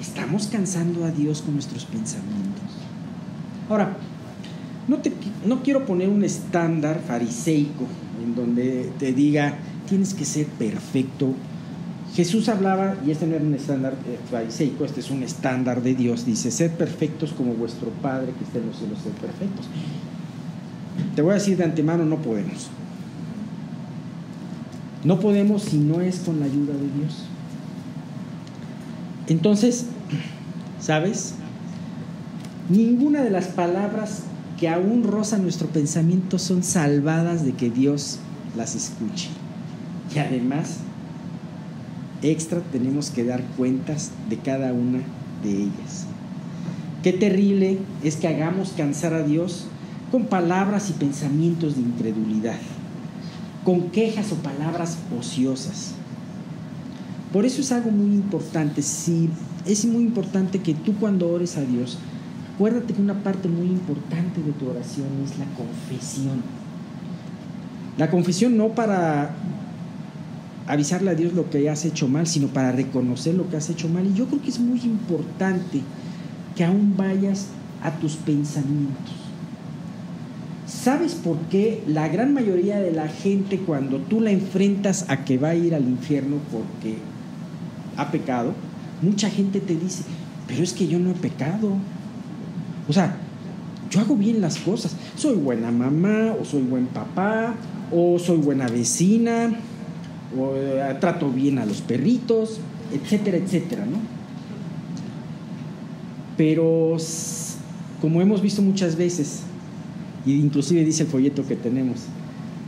Estamos cansando a Dios con nuestros pensamientos. Ahora, no quiero poner un estándar fariseico en donde te diga: tienes que ser perfecto. Jesús hablaba, y este no era un estándar fariseico, este es un estándar de Dios. Dice: sed perfectos como vuestro Padre que está en los cielos, sed perfectos. Te voy a decir de antemano, no podemos. No podemos si no es con la ayuda de Dios. Entonces, ¿sabes? Ninguna de las palabras que aún rozan nuestro pensamiento son salvadas de que Dios las escuche. Y además, extra, tenemos que dar cuentas de cada una de ellas. Qué terrible es que hagamos cansar a Dios con palabras y pensamientos de incredulidad, con quejas o palabras ociosas. Por eso es algo muy importante. Sí, es muy importante que tú, cuando ores a Dios, acuérdate que una parte muy importante de tu oración es la confesión. La confesión no para avisarle a Dios lo que has hecho mal, sino para reconocer lo que has hecho mal. Y yo creo que es muy importante que aún vayas a tus pensamientos. ¿Sabes por qué la gran mayoría de la gente, cuando tú la enfrentas a que va a ir al infierno porque ha pecado, mucha gente te dice, pero es que yo no he pecado? O sea, yo hago bien las cosas, soy buena mamá, o soy buen papá, o soy buena vecina, o trato bien a los perritos, etcétera, etcétera, ¿no? Pero, como hemos visto muchas veces, y inclusive dice el folleto que tenemos,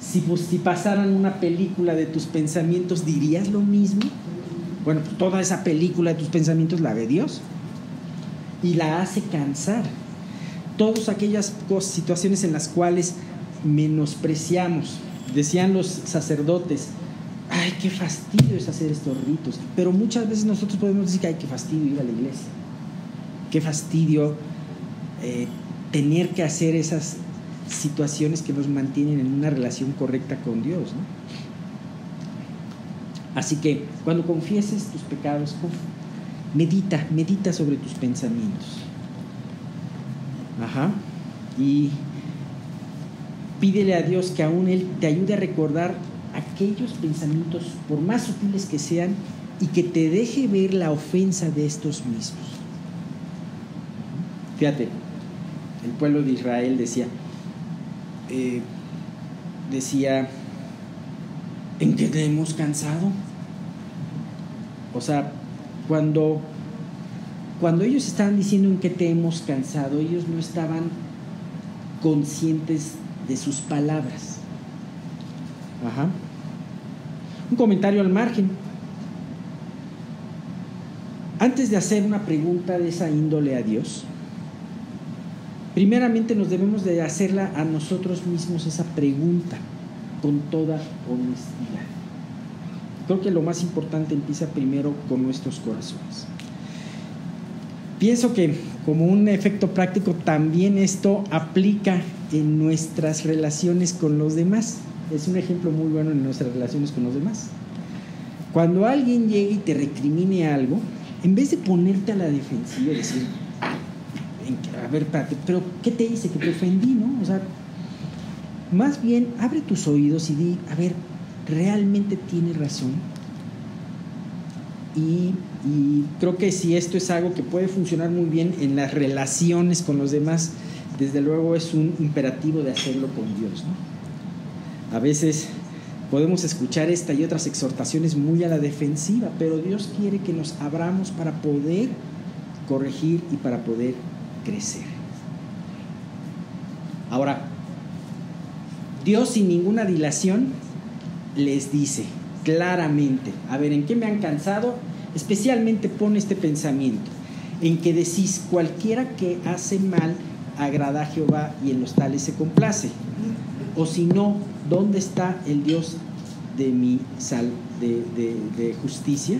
si pasaran una película de tus pensamientos, ¿dirías lo mismo? Bueno, pues toda esa película de tus pensamientos la ve Dios y la hace cansar. Todas aquellas situaciones en las cuales menospreciamos, decían los sacerdotes, ay, qué fastidio es hacer estos ritos, pero muchas veces nosotros podemos decir que ay, qué fastidio ir a la iglesia, qué fastidio tener que hacer esas situaciones que nos mantienen en una relación correcta con Dios, ¿no? Así que cuando confieses tus pecados, medita sobre tus pensamientos. Y pídele a Dios que aún Él te ayude a recordar aquellos pensamientos, por más sutiles que sean, y que te deje ver la ofensa de estos mismos. Fíjate, el pueblo de Israel decía, ¿en qué te hemos cansado? O sea, cuando ellos estaban diciendo en qué te hemos cansado, ellos no estaban conscientes de sus palabras. Un comentario al margen. Antes de hacer una pregunta de esa índole a Dios, primeramente nos debemos de hacerla a nosotros mismos esa pregunta con toda honestidad. Creo que lo más importante empieza primero con nuestros corazones. Pienso que como un efecto práctico también esto aplica en nuestras relaciones con los demás. Es un ejemplo muy bueno en nuestras relaciones con los demás. Cuando alguien llegue y te recrimine algo, en vez de ponerte a la defensiva y decir, a ver, espérate, pero ¿qué te hice? Que te ofendí, ¿no? O sea, más bien abre tus oídos y di, a ver, ¿realmente tiene razón? Y creo que si esto es algo que puede funcionar muy bien en las relaciones con los demás, desde luego es un imperativo de hacerlo con Dios, ¿no? A veces podemos escuchar esta y otras exhortaciones muy a la defensiva, pero Dios quiere que nos abramos para poder corregir y para poder crecer. Ahora, Dios sin ninguna dilación les dice claramente, a ver, ¿en qué me han cansado? Especialmente pone este pensamiento, en que decís, cualquiera que hace mal agrada a Jehová y en los tales se complace. O si no, ¿dónde está el Dios de mi de justicia?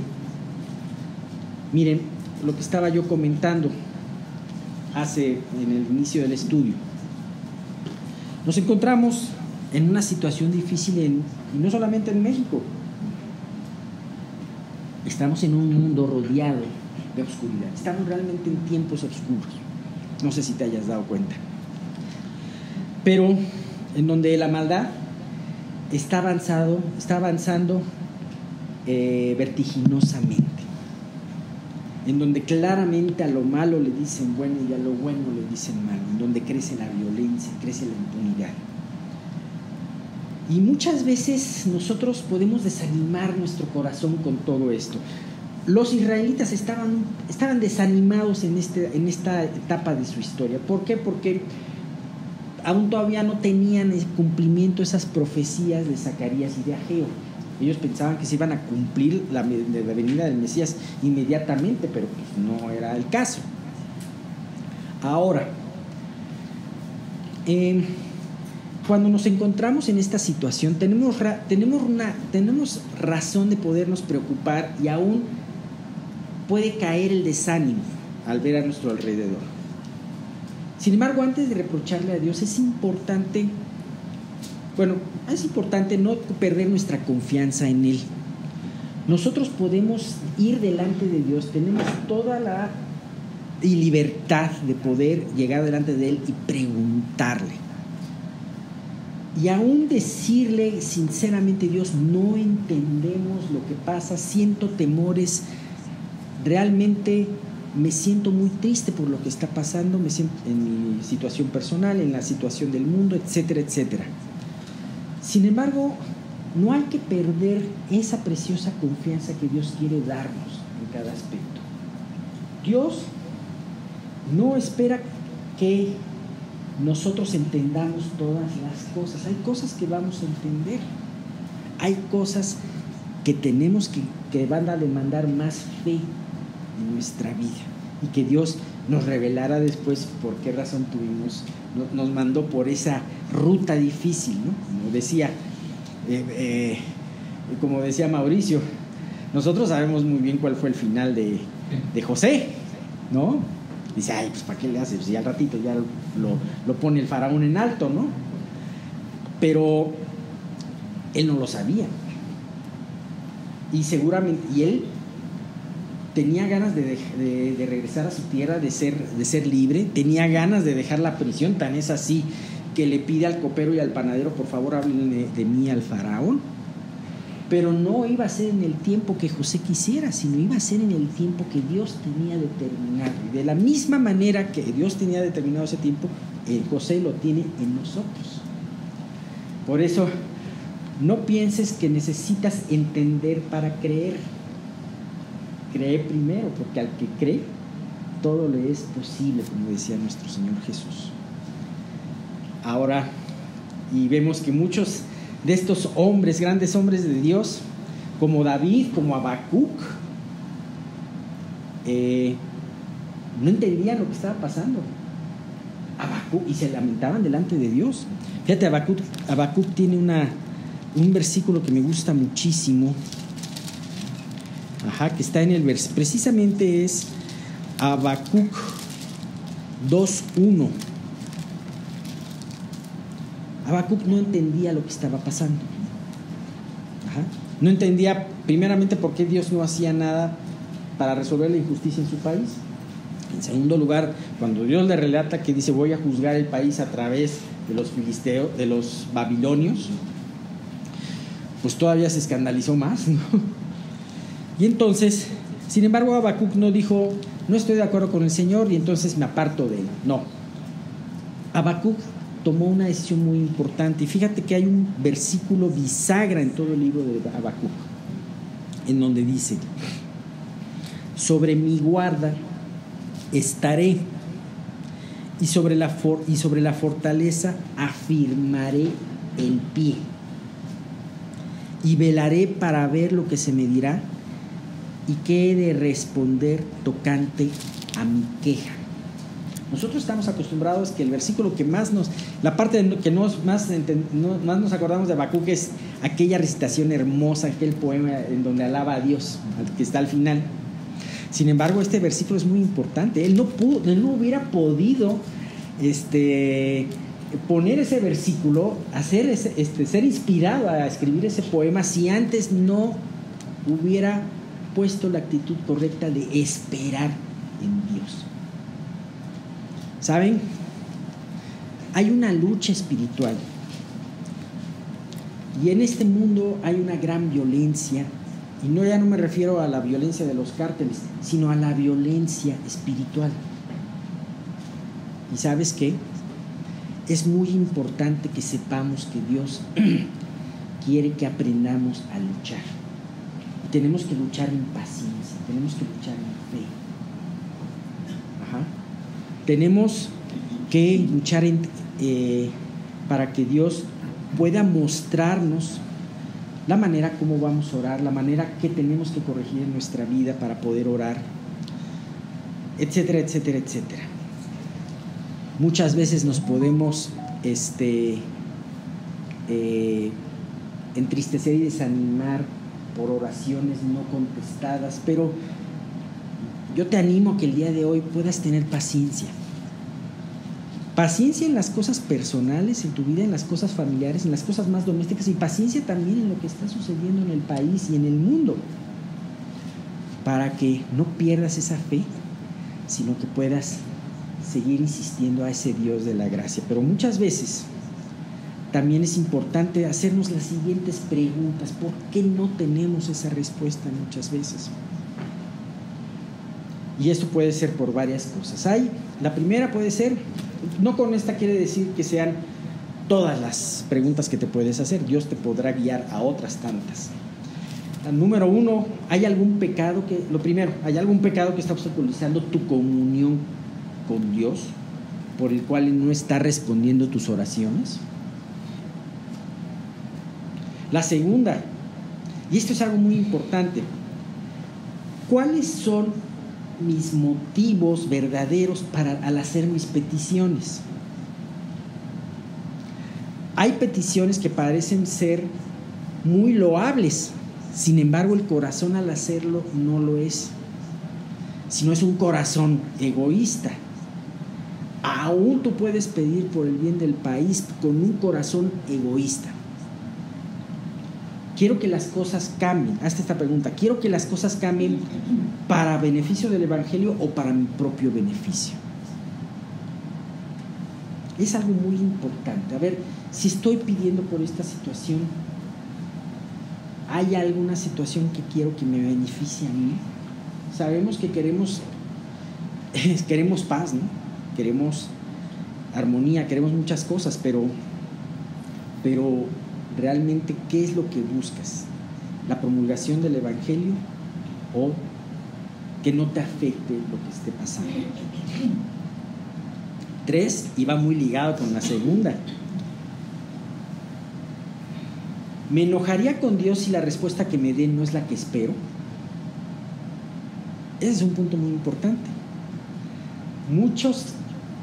Miren, lo que estaba yo comentando en el inicio del estudio. Nos encontramos en una situación difícil y no solamente en México. Estamos en un mundo rodeado de oscuridad. Estamos realmente en tiempos oscuros. No sé si te hayas dado cuenta. Pero en donde la maldad está avanzando vertiginosamente. En donde claramente a lo malo le dicen bueno y a lo bueno le dicen malo. En donde crece la violencia, crece la impunidad. Y muchas veces nosotros podemos desanimar nuestro corazón con todo esto. Los israelitas estaban desanimados en esta etapa de su historia. ¿Por qué? Porque aún todavía no tenían el cumplimiento esas profecías de Zacarías y de Ageo. Ellos pensaban que se iban a cumplir la venida del Mesías inmediatamente, pero pues no era el caso. Ahora, cuando nos encontramos en esta situación, tenemos razón de podernos preocupar, y aún puede caer el desánimo al ver a nuestro alrededor. Sin embargo, antes de reprocharle a Dios, es importante no perder nuestra confianza en Él. Nosotros podemos ir delante de Dios, tenemos toda la libertad de poder llegar delante de Él y preguntarle. Y aún decirle sinceramente: Dios, no entendemos lo que pasa, siento temores, realmente me siento muy triste por lo que está pasando, me siento en mi situación personal, en la situación del mundo, etcétera, etcétera. Sin embargo, no hay que perder esa preciosa confianza que Dios quiere darnos en cada aspecto. Dios no espera que nosotros entendamos todas las cosas. Hay cosas que vamos a entender, hay cosas que tenemos que van a demandar más fe en nuestra vida, y que Dios nos revelará después por qué razón nos mandó por esa ruta difícil, ¿no? Como decía Mauricio, nosotros sabemos muy bien cuál fue el final de José, ¿no? Dice: ay, pues ¿para qué le haces? Si al ratito ya lo pone el faraón en alto, ¿no? Pero él no lo sabía, y seguramente, y él tenía ganas de regresar a su tierra, de ser libre, tenía ganas de dejar la prisión. Tan es así que le pide al copero y al panadero: por favor, háblenle de mí al faraón. Pero no iba a ser en el tiempo que José quisiera, sino iba a ser en el tiempo que Dios tenía determinado. Y de la misma manera que Dios tenía determinado ese tiempo, José lo tiene en nosotros. Por eso, no pienses que necesitas entender para creer. Cree primero, porque al que cree, todo le es posible, como decía nuestro Señor Jesús. Ahora, y vemos que muchos de estos hombres, grandes hombres de Dios, como David, como Habacuc, no entendían lo que estaba pasando. Habacuc, y se lamentaban delante de Dios. Fíjate, Habacuc tiene un versículo que me gusta muchísimo. Que está en el versículo, precisamente es Habacuc 2:1. Habacuc no entendía lo que estaba pasando. No entendía, primeramente, por qué Dios no hacía nada para resolver la injusticia en su país. En segundo lugar, cuando Dios le relata que dice: voy a juzgar el país a través de los filisteos, de los babilonios, pues todavía se escandalizó más, ¿no? Y entonces, sin embargo, Habacuc no dijo: no estoy de acuerdo con el Señor y entonces me aparto de él. No. Habacuc tomó una decisión muy importante. Y fíjate que hay un versículo bisagra en todo el libro de Habacuc, en donde dice: sobre mi guarda estaré, y sobre la fortaleza afirmaré el pie, y velaré para ver lo que se me dirá y qué he de responder tocante a mi queja. Nosotros estamos acostumbrados que el versículo que más la parte que más nos acordamos de Habacuc es aquella recitación hermosa, aquel poema en donde alaba a Dios, que está al final. Sin embargo, este versículo es muy importante. Él no hubiera podido poner ese versículo, ser inspirado a escribir ese poema, si antes no hubiera puesto la actitud correcta de esperar en Dios. ¿Saben? Hay una lucha espiritual, y en este mundo hay una gran violencia, y ya no me refiero a la violencia de los cárteles, sino a la violencia espiritual. ¿Y sabes qué? Es muy importante que sepamos que Dios quiere que aprendamos a luchar. Y tenemos que luchar en paciencia, tenemos que luchar en fe. Ajá. Tenemos que luchar para que Dios pueda mostrarnos la manera como vamos a orar, la manera que tenemos que corregir en nuestra vida para poder orar, etcétera, etcétera, etcétera. Muchas veces nos podemos entristecer y desanimar por oraciones no contestadas, pero yo te animo a que el día de hoy puedas tener paciencia. Paciencia en las cosas personales, en tu vida, en las cosas familiares, en las cosas más domésticas, y paciencia también en lo que está sucediendo en el país y en el mundo, para que no pierdas esa fe, sino que puedas seguir insistiendo a ese Dios de la gracia. Pero muchas veces también es importante hacernos las siguientes preguntas. ¿Por qué no tenemos esa respuesta muchas veces? Y esto puede ser por varias cosas. La primera puede ser, no con esta quiere decir que sean todas las preguntas que te puedes hacer. Dios te podrá guiar a otras tantas. Número 1, ¿hay algún pecado ¿hay algún pecado que está obstaculizando tu comunión con Dios, por el cual no está respondiendo tus oraciones? La segunda, y esto es algo muy importante, ¿cuáles son mis motivos verdaderos al hacer mis peticiones? Hay peticiones que parecen ser muy loables, sin embargo el corazón al hacerlo no lo es, sino es un corazón egoísta. Aún tú puedes pedir por el bien del país con un corazón egoísta. Quiero que las cosas cambien. Hazte esta pregunta: ¿quiero que las cosas cambien para beneficio del Evangelio o para mi propio beneficio? Es algo muy importante. A ver, si estoy pidiendo por esta situación, ¿hay alguna situación que quiero que me beneficie a mí? Sabemos que queremos paz, ¿no? Queremos armonía, queremos muchas cosas, pero realmente, ¿qué es lo que buscas? ¿La promulgación del Evangelio o que no te afecte lo que esté pasando? 3, y va muy ligado con la segunda. ¿Me enojaría con Dios si la respuesta que me dé no es la que espero? Ese es un punto muy importante. Muchas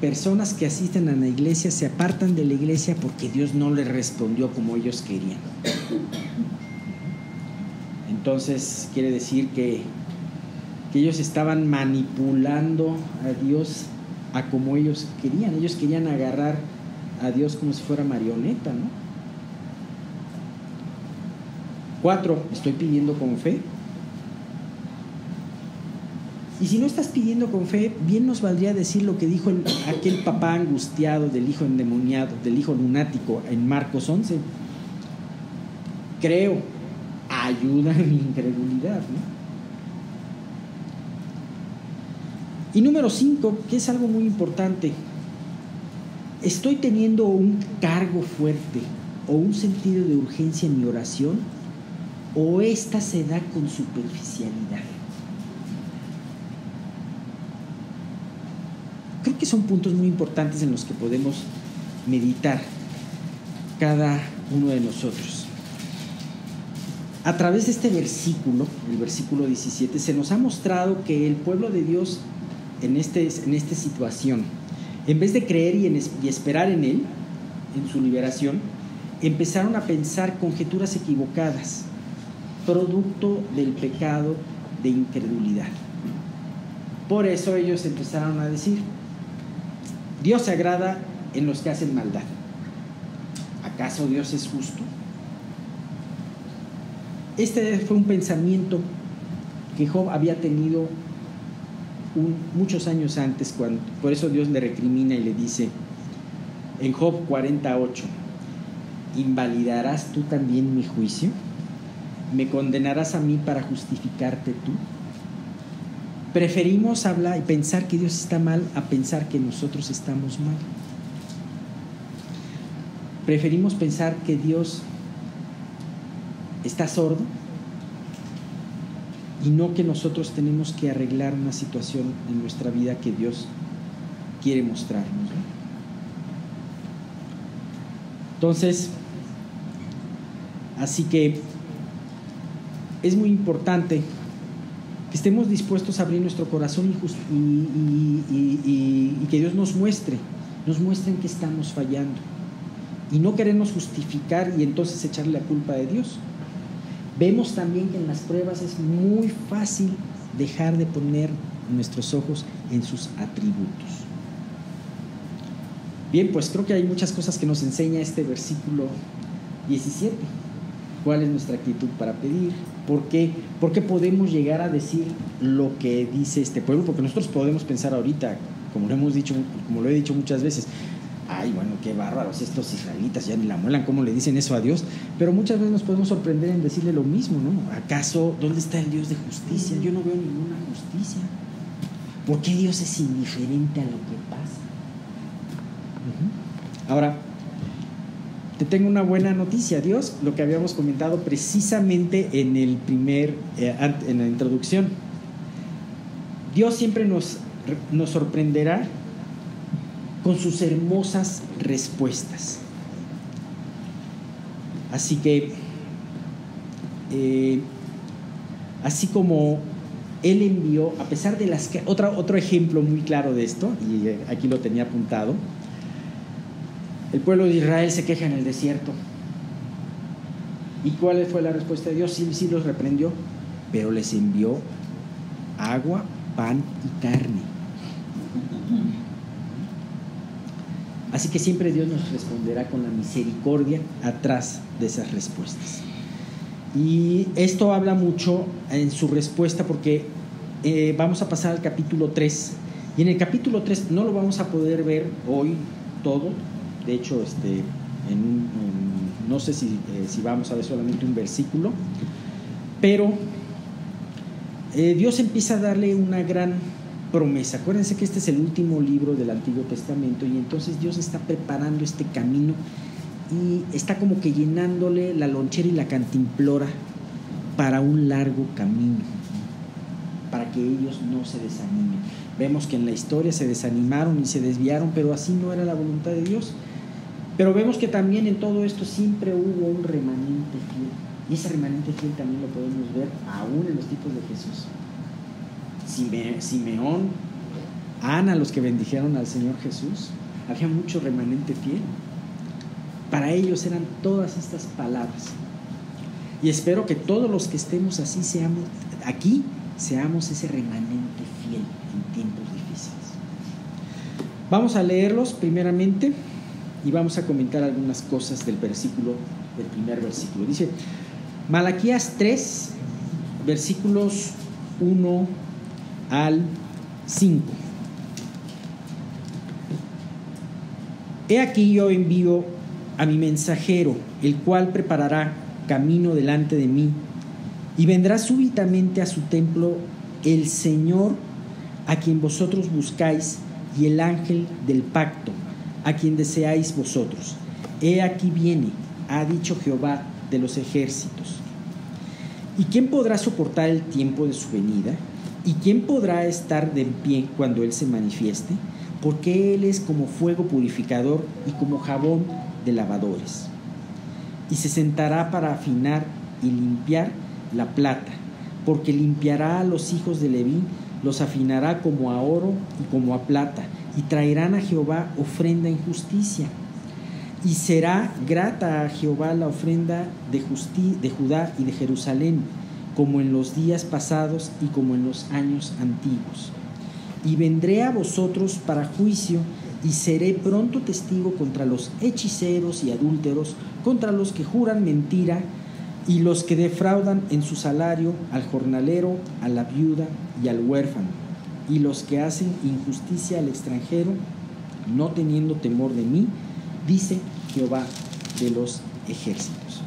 personas que asisten a la iglesia se apartan de la iglesia porque Dios no les respondió como ellos querían. Entonces quiere decir que ellos estaban manipulando a Dios a como ellos querían. Ellos querían agarrar a Dios como si fuera marioneta, ¿no? 4, ¿estoy pidiendo con fe? Y si no estás pidiendo con fe, bien nos valdría decir lo que dijo aquel papá angustiado del hijo endemoniado, del hijo lunático en Marcos 11. Creo, ayuda a mi incredulidad, ¿no? Y número 5, que es algo muy importante: ¿estoy teniendo un cargo fuerte o un sentido de urgencia en mi oración, o esta se da con superficialidad? Creo que son puntos muy importantes en los que podemos meditar cada uno de nosotros. A través de este versículo, el versículo 17, se nos ha mostrado que el pueblo de Dios en esta situación, en vez de creer y esperar en Él, en su liberación, empezaron a pensar conjeturas equivocadas, producto del pecado de incredulidad. Por eso ellos empezaron a decir: Dios se agrada en los que hacen maldad. ¿Acaso Dios es justo? Este fue un pensamiento que Job había tenido muchos años antes, por eso Dios le recrimina y le dice en Job 48: ¿invalidarás tú también mi juicio? ¿Me condenarás a mí para justificarte tú? Preferimos hablar y pensar que Dios está mal a pensar que nosotros estamos mal. Preferimos pensar que Dios está sordo, y no que nosotros tenemos que arreglar una situación en nuestra vida que Dios quiere mostrarnos, ¿no? Entonces, así que es muy importante que estemos dispuestos a abrir nuestro corazón y que Dios nos muestre en que estamos fallando, y no querernos justificar y entonces echarle la culpa de Dios. Vemos también que en las pruebas es muy fácil dejar de poner nuestros ojos en sus atributos. Bien, pues creo que hay muchas cosas que nos enseña este versículo 17. ¿Cuál es nuestra actitud para pedir? ¿Por qué podemos llegar a decir lo que dice este pueblo? Porque nosotros podemos pensar ahorita, como lo he dicho muchas veces, ay, bueno, qué bárbaros estos israelitas, ya ni la muelan, ¿cómo le dicen eso a Dios? Pero muchas veces nos podemos sorprender en decirle lo mismo, ¿no? ¿Acaso dónde está el Dios de justicia? Yo no veo ninguna justicia. ¿Por qué Dios es indiferente a lo que pasa? Ahora, te tengo una buena noticia. Dios, lo que habíamos comentado precisamente en la introducción, Dios siempre nos sorprenderá con sus hermosas respuestas. Así que, así como Él envió, a pesar de las que... Otro ejemplo muy claro de esto, y aquí lo tenía apuntado, el pueblo de Israel se queja en el desierto. ¿Y cuál fue la respuesta de Dios? Sí los reprendió, pero les envió agua, pan y carne. Así que siempre Dios nos responderá con la misericordia atrás de esas respuestas. Y esto habla mucho en su respuesta, porque vamos a pasar al capítulo 3. Y en el capítulo 3 no lo vamos a poder ver hoy todo. De hecho, no sé si vamos a ver solamente un versículo, pero Dios empieza a darle una gran promesa. Acuérdense que este es el último libro del Antiguo Testamento, y entonces Dios está preparando este camino y está como que llenándole la lonchera y la cantimplora para un largo camino, para que ellos no se desanimen. Vemos que en la historia se desanimaron y se desviaron, pero así no era la voluntad de Dios. Pero vemos que también en todo esto siempre hubo un remanente fiel, y ese remanente fiel también lo podemos ver aún en los tipos de Jesús. Simeón, Ana, los que bendijeron al Señor Jesús, había mucho remanente fiel. Para ellos eran todas estas palabras. Y espero que todos los que estemos así seamos ese remanente fiel en tiempos difíciles. Vamos a leerlos primeramente y vamos a comentar algunas cosas del primer versículo. Dice Malaquías 3, versículos 1 al 5. He aquí yo envío a mi mensajero, el cual preparará camino delante de mí, y vendrá súbitamente a su templo el Señor a quien vosotros buscáis, y el ángel del pacto a quien deseáis vosotros. He aquí viene, ha dicho Jehová de los ejércitos. ¿Y quién podrá soportar el tiempo de su venida? ¿Y quién podrá estar de pie cuando Él se manifieste? Porque Él es como fuego purificador y como jabón de lavadores. Y se sentará para afinar y limpiar la plata, porque limpiará a los hijos de Leví, los afinará como a oro y como a plata, y traerán a Jehová ofrenda en justicia. Y será grata a Jehová la ofrenda de Judá y de Jerusalén, como en los días pasados y como en los años antiguos. Y vendré a vosotros para juicio, y seré pronto testigo contra los hechiceros y adúlteros, contra los que juran mentira, y los que defraudan en su salario al jornalero, a la viuda y al huérfano, y los que hacen injusticia al extranjero, no teniendo temor de mí, dice Jehová de los ejércitos.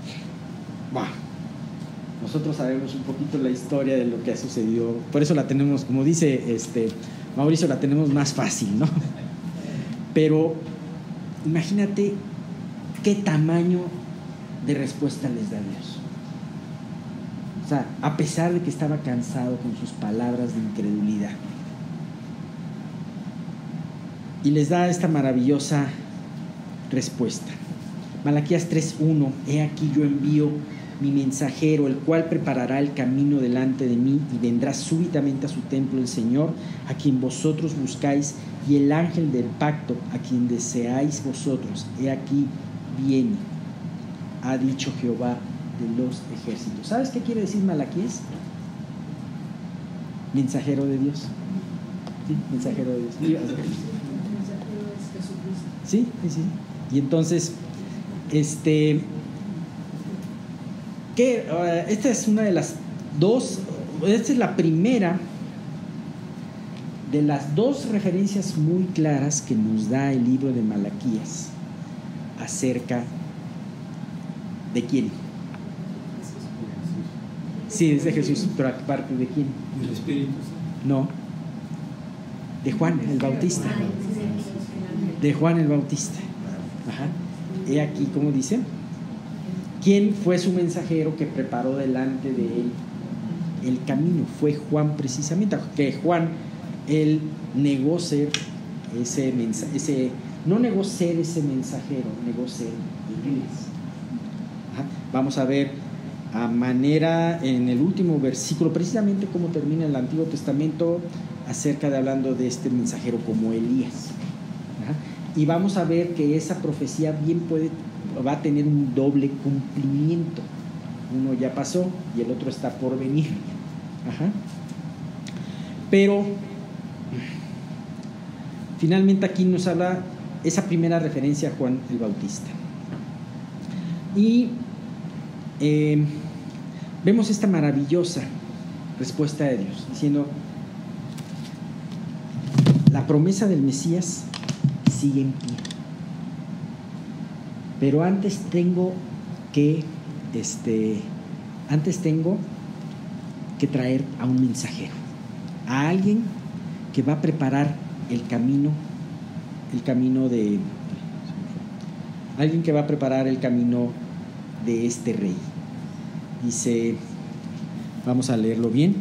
Nosotros sabemos un poquito la historia de lo que ha sucedido, por eso la tenemos, como dice Mauricio, la tenemos más fácil, ¿no? Pero imagínate qué tamaño de respuesta les da Dios. O sea, a pesar de que estaba cansado con sus palabras de incredulidad. Y les da esta maravillosa respuesta. Malaquías 3:1: He aquí yo envío mi mensajero, el cual preparará el camino delante de mí, y vendrá súbitamente a su templo el Señor, a quien vosotros buscáis, y el ángel del pacto, a quien deseáis vosotros. He aquí viene, ha dicho Jehová de los ejércitos. ¿Sabes qué quiere decir Malaquías? Mensajero de Dios. ¿Sí? Mensajero de Dios. Sí, sí, sí. Y entonces, esta es una de las dos, esta es la primera de las dos referencias muy claras que nos da el libro de Malaquías acerca de quién. Sí, es de Jesús, pero aparte de quién. ¿Del Espíritu? No, de Juan el Bautista. De Juan el Bautista. Ajá. He aquí, ¿cómo dice? ¿Quién fue su mensajero que preparó delante de él el camino? Fue Juan, precisamente. Que Juan, él negó ser ese mensajero, no negó ser ese mensajero, negó ser Elías. Vamos a ver a manera en el último versículo, precisamente cómo termina el Antiguo Testamento acerca de hablando de este mensajero como Elías. Y vamos a ver que esa profecía bien va a tener un doble cumplimiento. Uno ya pasó y el otro está por venir. Pero finalmente aquí nos habla esa primera referencia a Juan el Bautista. Y vemos esta maravillosa respuesta de Dios, diciendo: la promesa del Mesías sigue en pie, pero antes tengo que traer a un mensajero, a alguien que va a preparar alguien que va a preparar el camino de este rey. Dice, vamos a leerlo bien.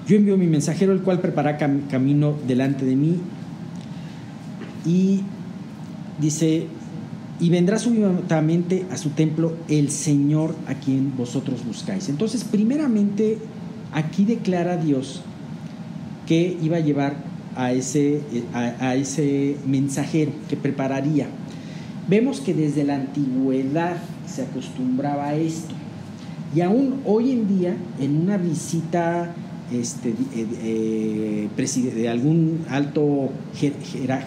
Yo envío mi mensajero, el cual preparará camino delante de mí. Y dice, y vendrá súbitamente a su templo el Señor a quien vosotros buscáis. Entonces, primeramente, aquí declara Dios que iba a llevar a ese mensajero que prepararía. Vemos que desde la antigüedad se acostumbraba a esto, y aún hoy en día, en una visita de algún alto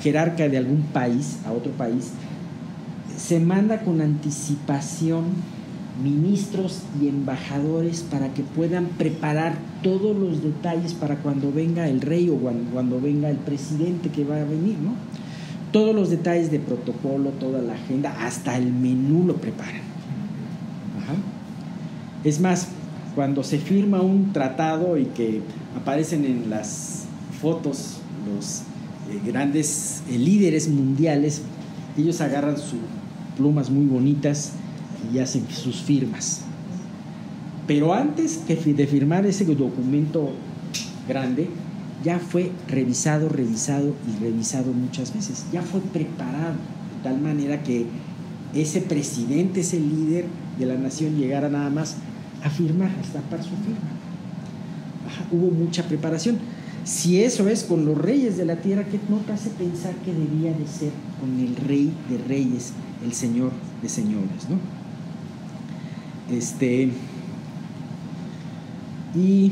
jerarca de algún país a otro país, se manda con anticipación ministros y embajadores para que puedan preparar todos los detalles para cuando venga el rey o cuando venga el presidente que va a venir, ¿no? Todos los detalles de protocolo, toda la agenda, hasta el menú lo preparan. Es más, cuando se firma un tratado y que aparecen en las fotos los grandes líderes mundiales, ellos agarran sus plumas muy bonitas y hacen sus firmas. Pero antes de firmar ese documento grande, ya fue revisado muchas veces, ya fue preparado, de tal manera que ese presidente, ese líder de la nación llegara nada más a firmar, a estampar su firma. Hubo mucha preparación. Si eso es con los reyes de la tierra, ¿qué no te hace pensar que debía de ser con el rey de reyes, el señor de señores, ¿no? Y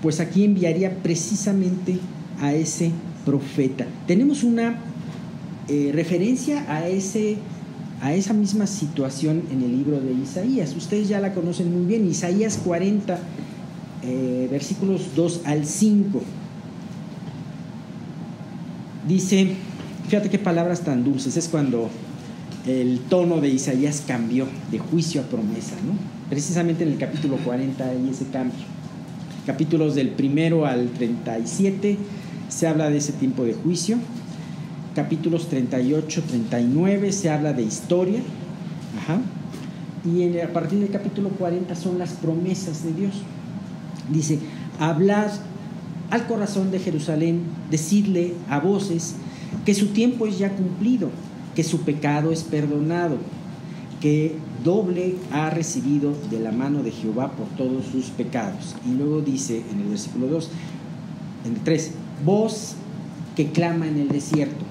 pues aquí enviaría precisamente a ese profeta. Tenemos una referencia a esa misma situación en el libro de Isaías. Ustedes ya la conocen muy bien. Isaías 40, versículos 2 al 5. Dice, fíjate qué palabras tan dulces. Es cuando el tono de Isaías cambió de juicio a promesa, ¿no? Precisamente en el capítulo 40 hay ese cambio. Capítulos del 1 al 37 se habla de ese tiempo de juicio. Capítulos 38, 39 se habla de historia. Ajá. Y a partir del capítulo 40 son las promesas de Dios. Dice: hablad al corazón de Jerusalén, decidle a voces que su tiempo es ya cumplido, que su pecado es perdonado, que doble ha recibido de la mano de Jehová por todos sus pecados. Y luego dice en el versículo 2, en el 3: voz que clama en el desierto,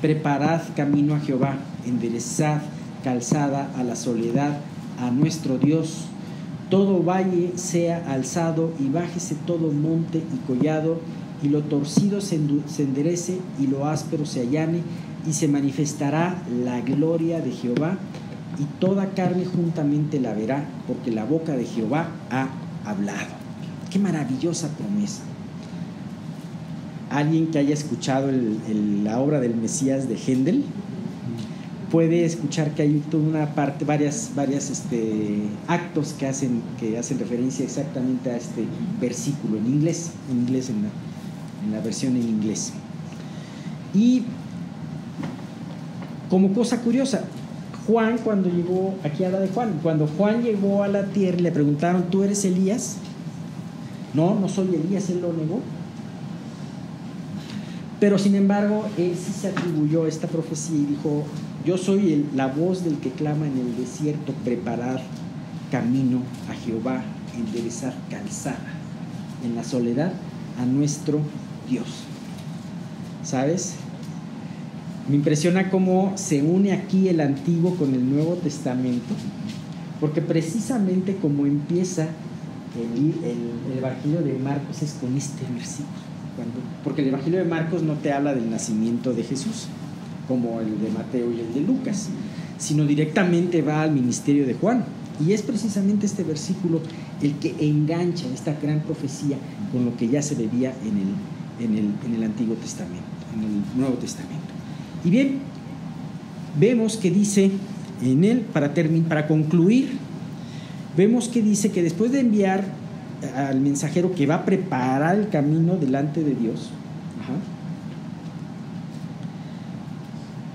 preparad camino a Jehová, enderezad calzada a la soledad, a nuestro Dios. Todo valle sea alzado y bájese todo monte y collado, y lo torcido se enderece y lo áspero se allane, y se manifestará la gloria de Jehová, y toda carne juntamente la verá, porque la boca de Jehová ha hablado. Qué maravillosa promesa. Alguien que haya escuchado la obra del Mesías de Händel puede escuchar que hay toda una parte, varias actos que hacen referencia exactamente a este versículo en inglés en la versión en inglés. Y como cosa curiosa, Juan, cuando llegó, aquí habla de Juan, cuando Juan llegó a la tierra, le preguntaron: ¿tú eres Elías? No, no soy Elías, él lo negó. Pero sin embargo, él sí se atribuyó esta profecía y dijo: yo soy la voz del que clama en el desierto, preparar camino a Jehová, enderezar calzada en la soledad a nuestro Dios. ¿Sabes? Me impresiona cómo se une aquí el Antiguo con el Nuevo Testamento, porque precisamente como empieza el Evangelio de Marcos es con este versículo. Porque el Evangelio de Marcos no te habla del nacimiento de Jesús, como el de Mateo y el de Lucas, sino directamente va al ministerio de Juan. Y es precisamente este versículo el que engancha esta gran profecía con lo que ya se veía en el Antiguo Testamento, en el Nuevo Testamento. Y bien, vemos que dice en él, para concluir, vemos que dice que después de enviar al mensajero que va a preparar el camino delante de Dios,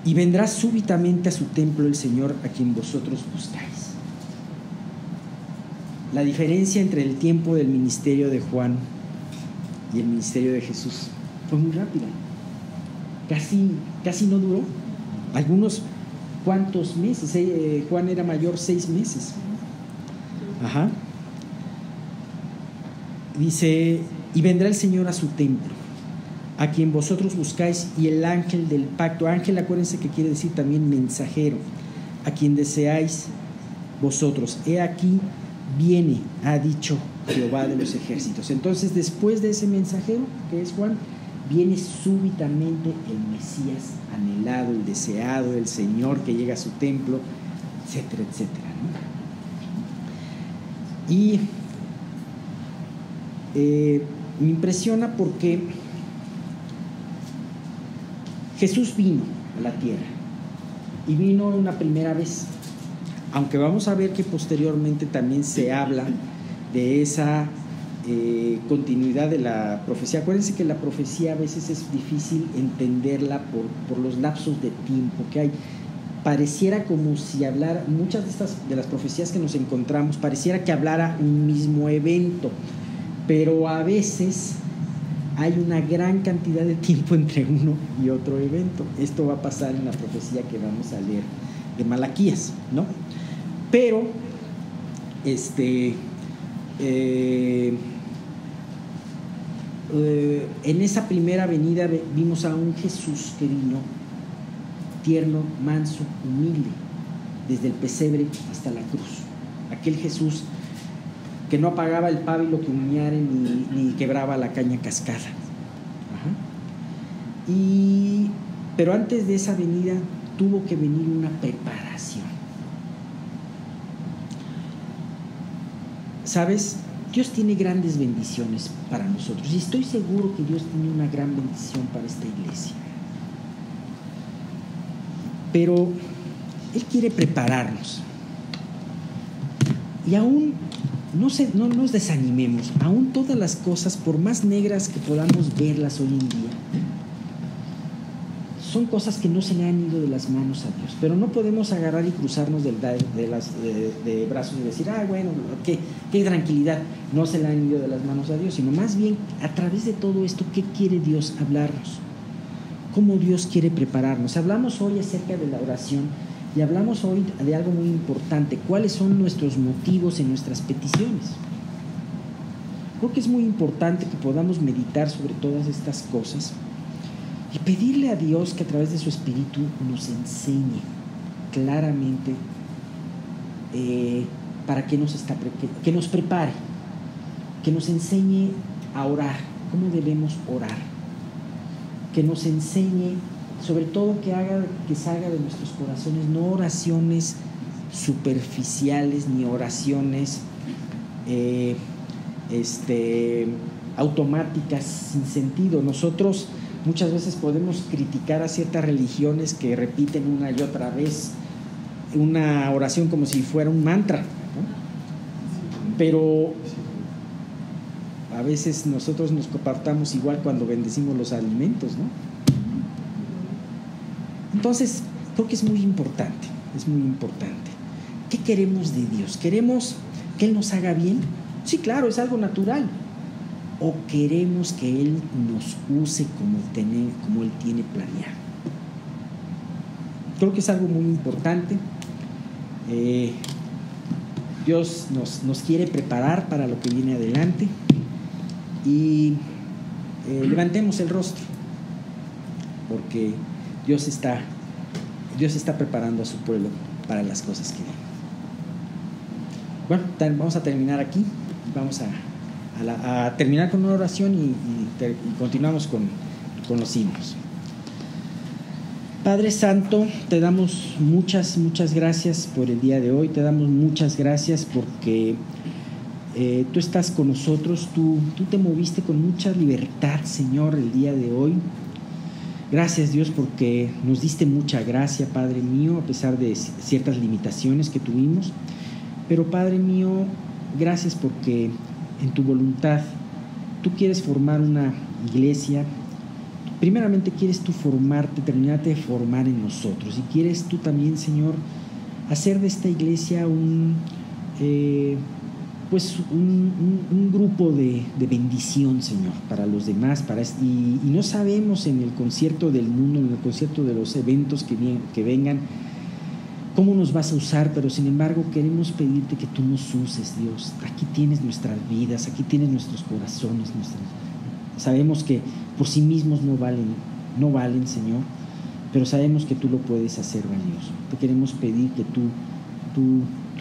y vendrá súbitamente a su templo el Señor a quien vosotros buscáis. La diferencia entre el tiempo del ministerio de Juan y el ministerio de Jesús fue muy rápida. Casi no duró. Algunos cuantos meses. Juan era mayor 6 meses. Dice: y vendrá el Señor a su templo, a quien vosotros buscáis, y el ángel del pacto. Ángel, acuérdense que quiere decir también mensajero, a quien deseáis vosotros. He aquí viene, ha dicho Jehová de los ejércitos. Entonces, después de ese mensajero, que es Juan, viene súbitamente el Mesías anhelado, el deseado, el Señor que llega a su templo, etcétera, etcétera, ¿no? Y me impresiona porque Jesús vino a la tierra y vino una primera vez, aunque vamos a ver que posteriormente también se habla de esa continuidad de la profecía. Acuérdense que la profecía a veces es difícil entenderla por los lapsos de tiempo que hay. Pareciera como si hablara, muchas de las profecías que nos encontramos, pareciera que hablara un mismo evento, pero a veces hay una gran cantidad de tiempo entre uno y otro evento. Esto va a pasar en la profecía que vamos a leer de Malaquías, ¿no? Pero en esa primera venida vimos a un Jesús que vino tierno, manso, humilde, desde el pesebre hasta la cruz. Aquel Jesús que no apagaba el pábilo que humeara ni quebraba la caña cascada. Pero antes de esa venida tuvo que venir una preparación. ¿Sabes? Dios tiene grandes bendiciones para nosotros y estoy seguro que Dios tiene una gran bendición para esta iglesia. Pero Él quiere prepararnos. Y aún no nos desanimemos, aún todas las cosas, por más negras que podamos verlas hoy en día, son cosas que no se le han ido de las manos a Dios, pero no podemos agarrar y cruzarnos de brazos y decir, bueno, qué tranquilidad, no se le han ido de las manos a Dios, sino más bien a través de todo esto, ¿qué quiere Dios hablarnos? ¿Cómo Dios quiere prepararnos? Hablamos hoy acerca de la oración y hablamos hoy de algo muy importante, ¿cuáles son nuestros motivos en nuestras peticiones? Creo que es muy importante que podamos meditar sobre todas estas cosas y pedirle a Dios que a través de su Espíritu nos enseñe claramente para qué que nos prepare, que nos enseñe a orar, cómo debemos orar, que nos enseñe, sobre todo que salga de nuestros corazones, no oraciones superficiales ni oraciones automáticas sin sentido. Nosotros muchas veces podemos criticar a ciertas religiones que repiten una y otra vez una oración como si fuera un mantra, ¿no? Pero a veces nosotros nos comportamos igual cuando bendecimos los alimentos, ¿no? Entonces, creo que es muy importante. ¿Qué queremos de Dios? ¿Queremos que Él nos haga bien? Sí, claro, es algo natural. ¿O queremos que Él nos use como Él tiene planeado? Creo que es algo muy importante. Dios nos quiere preparar para lo que viene adelante y levantemos el rostro, porque Dios está preparando a su pueblo para las cosas que vienen. Bueno, vamos a terminar aquí. Vamos a terminar con una oración y continuamos con los himnos. Padre Santo, te damos muchas gracias por el día de hoy. Te damos muchas gracias porque tú estás con nosotros. Tú te moviste con mucha libertad, Señor, el día de hoy. Gracias, Dios, porque nos diste mucha gracia, Padre mío, a pesar de ciertas limitaciones que tuvimos. Pero, Padre mío, gracias porque en tu voluntad tú quieres formar una iglesia. Primeramente quieres tú terminarte de formar en nosotros, y quieres tú también, Señor, hacer de esta iglesia un grupo de bendición, Señor, para los demás, y no sabemos en el concierto del mundo, en el concierto de los eventos que vengan, cómo nos vas a usar, pero sin embargo queremos pedirte que tú nos uses, Dios. Aquí tienes nuestras vidas, aquí tienes nuestros corazones, sabemos que por sí mismos no valen, Señor, pero sabemos que tú lo puedes hacer valioso. Te queremos pedir que tú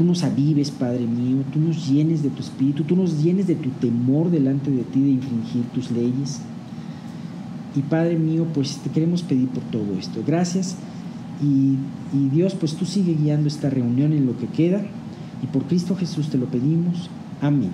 nos avives, Padre mío, tú nos llenes de tu espíritu, tú nos llenes de tu temor delante de ti, de infringir tus leyes. Y Padre mío, pues te queremos pedir por todo esto. Gracias. Y Dios, pues tú sigue guiando esta reunión en lo que queda, y por Cristo Jesús te lo pedimos. Amén.